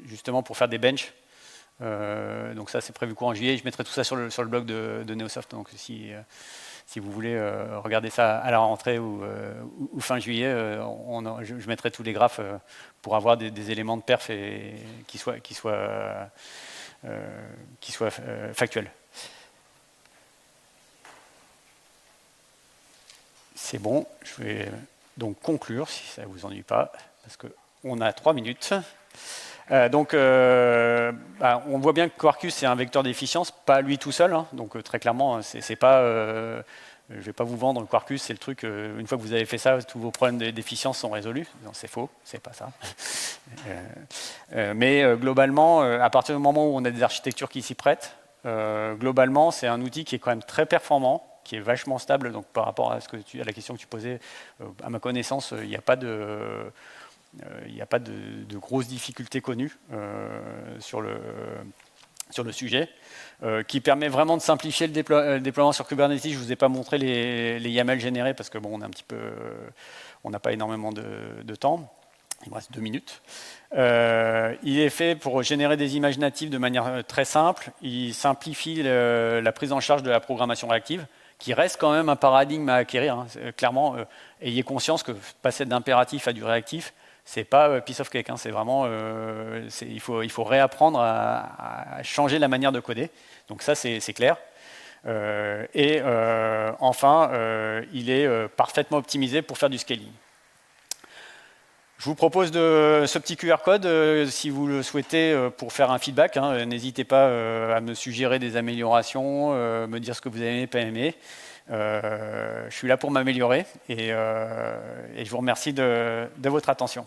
justement pour faire des benches. Donc ça, c'est prévu courant juillet. Je mettrai tout ça sur le blog de Neosoft. Donc si vous voulez regarder ça à la rentrée ou fin juillet, je mettrai tous les graphes pour avoir des éléments de perf qui soient factuels. C'est bon, je vais donc conclure, si ça ne vous ennuie pas, parce qu'on a 3 minutes. On voit bien que Quarkus c'est un vecteur d'efficience, pas lui tout seul, hein, donc très clairement, c'est pas, je ne vais pas vous vendre Quarkus, c'est le truc, une fois que vous avez fait ça, tous vos problèmes d'efficience sont résolus. Non, c'est faux, c'est pas ça. Mais globalement, à partir du moment où on a des architectures qui s'y prêtent, globalement, c'est un outil qui est quand même très performant, qui est vachement stable. Donc par rapport à la question que tu posais, à ma connaissance, il n'y a pas de grosses difficultés connues sur le sujet, qui permet vraiment de simplifier le déploiement sur Kubernetes. Je ne vous ai pas montré les YAML générés parce que bon, on n'a pas énormément de temps. Il me reste 2 minutes. Il est fait pour générer des images natives de manière très simple. Il simplifie la prise en charge de la programmation réactive, qui reste quand même un paradigme à acquérir, hein. Clairement, ayez conscience que passer d'impératif à du réactif, c'est pas piece of cake, hein. C'est vraiment, il faut réapprendre à changer la manière de coder. Donc ça, c'est clair. Enfin, il est parfaitement optimisé pour faire du scaling. Je vous propose ce petit QR code, si vous le souhaitez, pour faire un feedback, hein. N'hésitez pas à me suggérer des améliorations, me dire ce que vous avez aimé, pas aimé. Je suis là pour m'améliorer et je vous remercie de votre attention.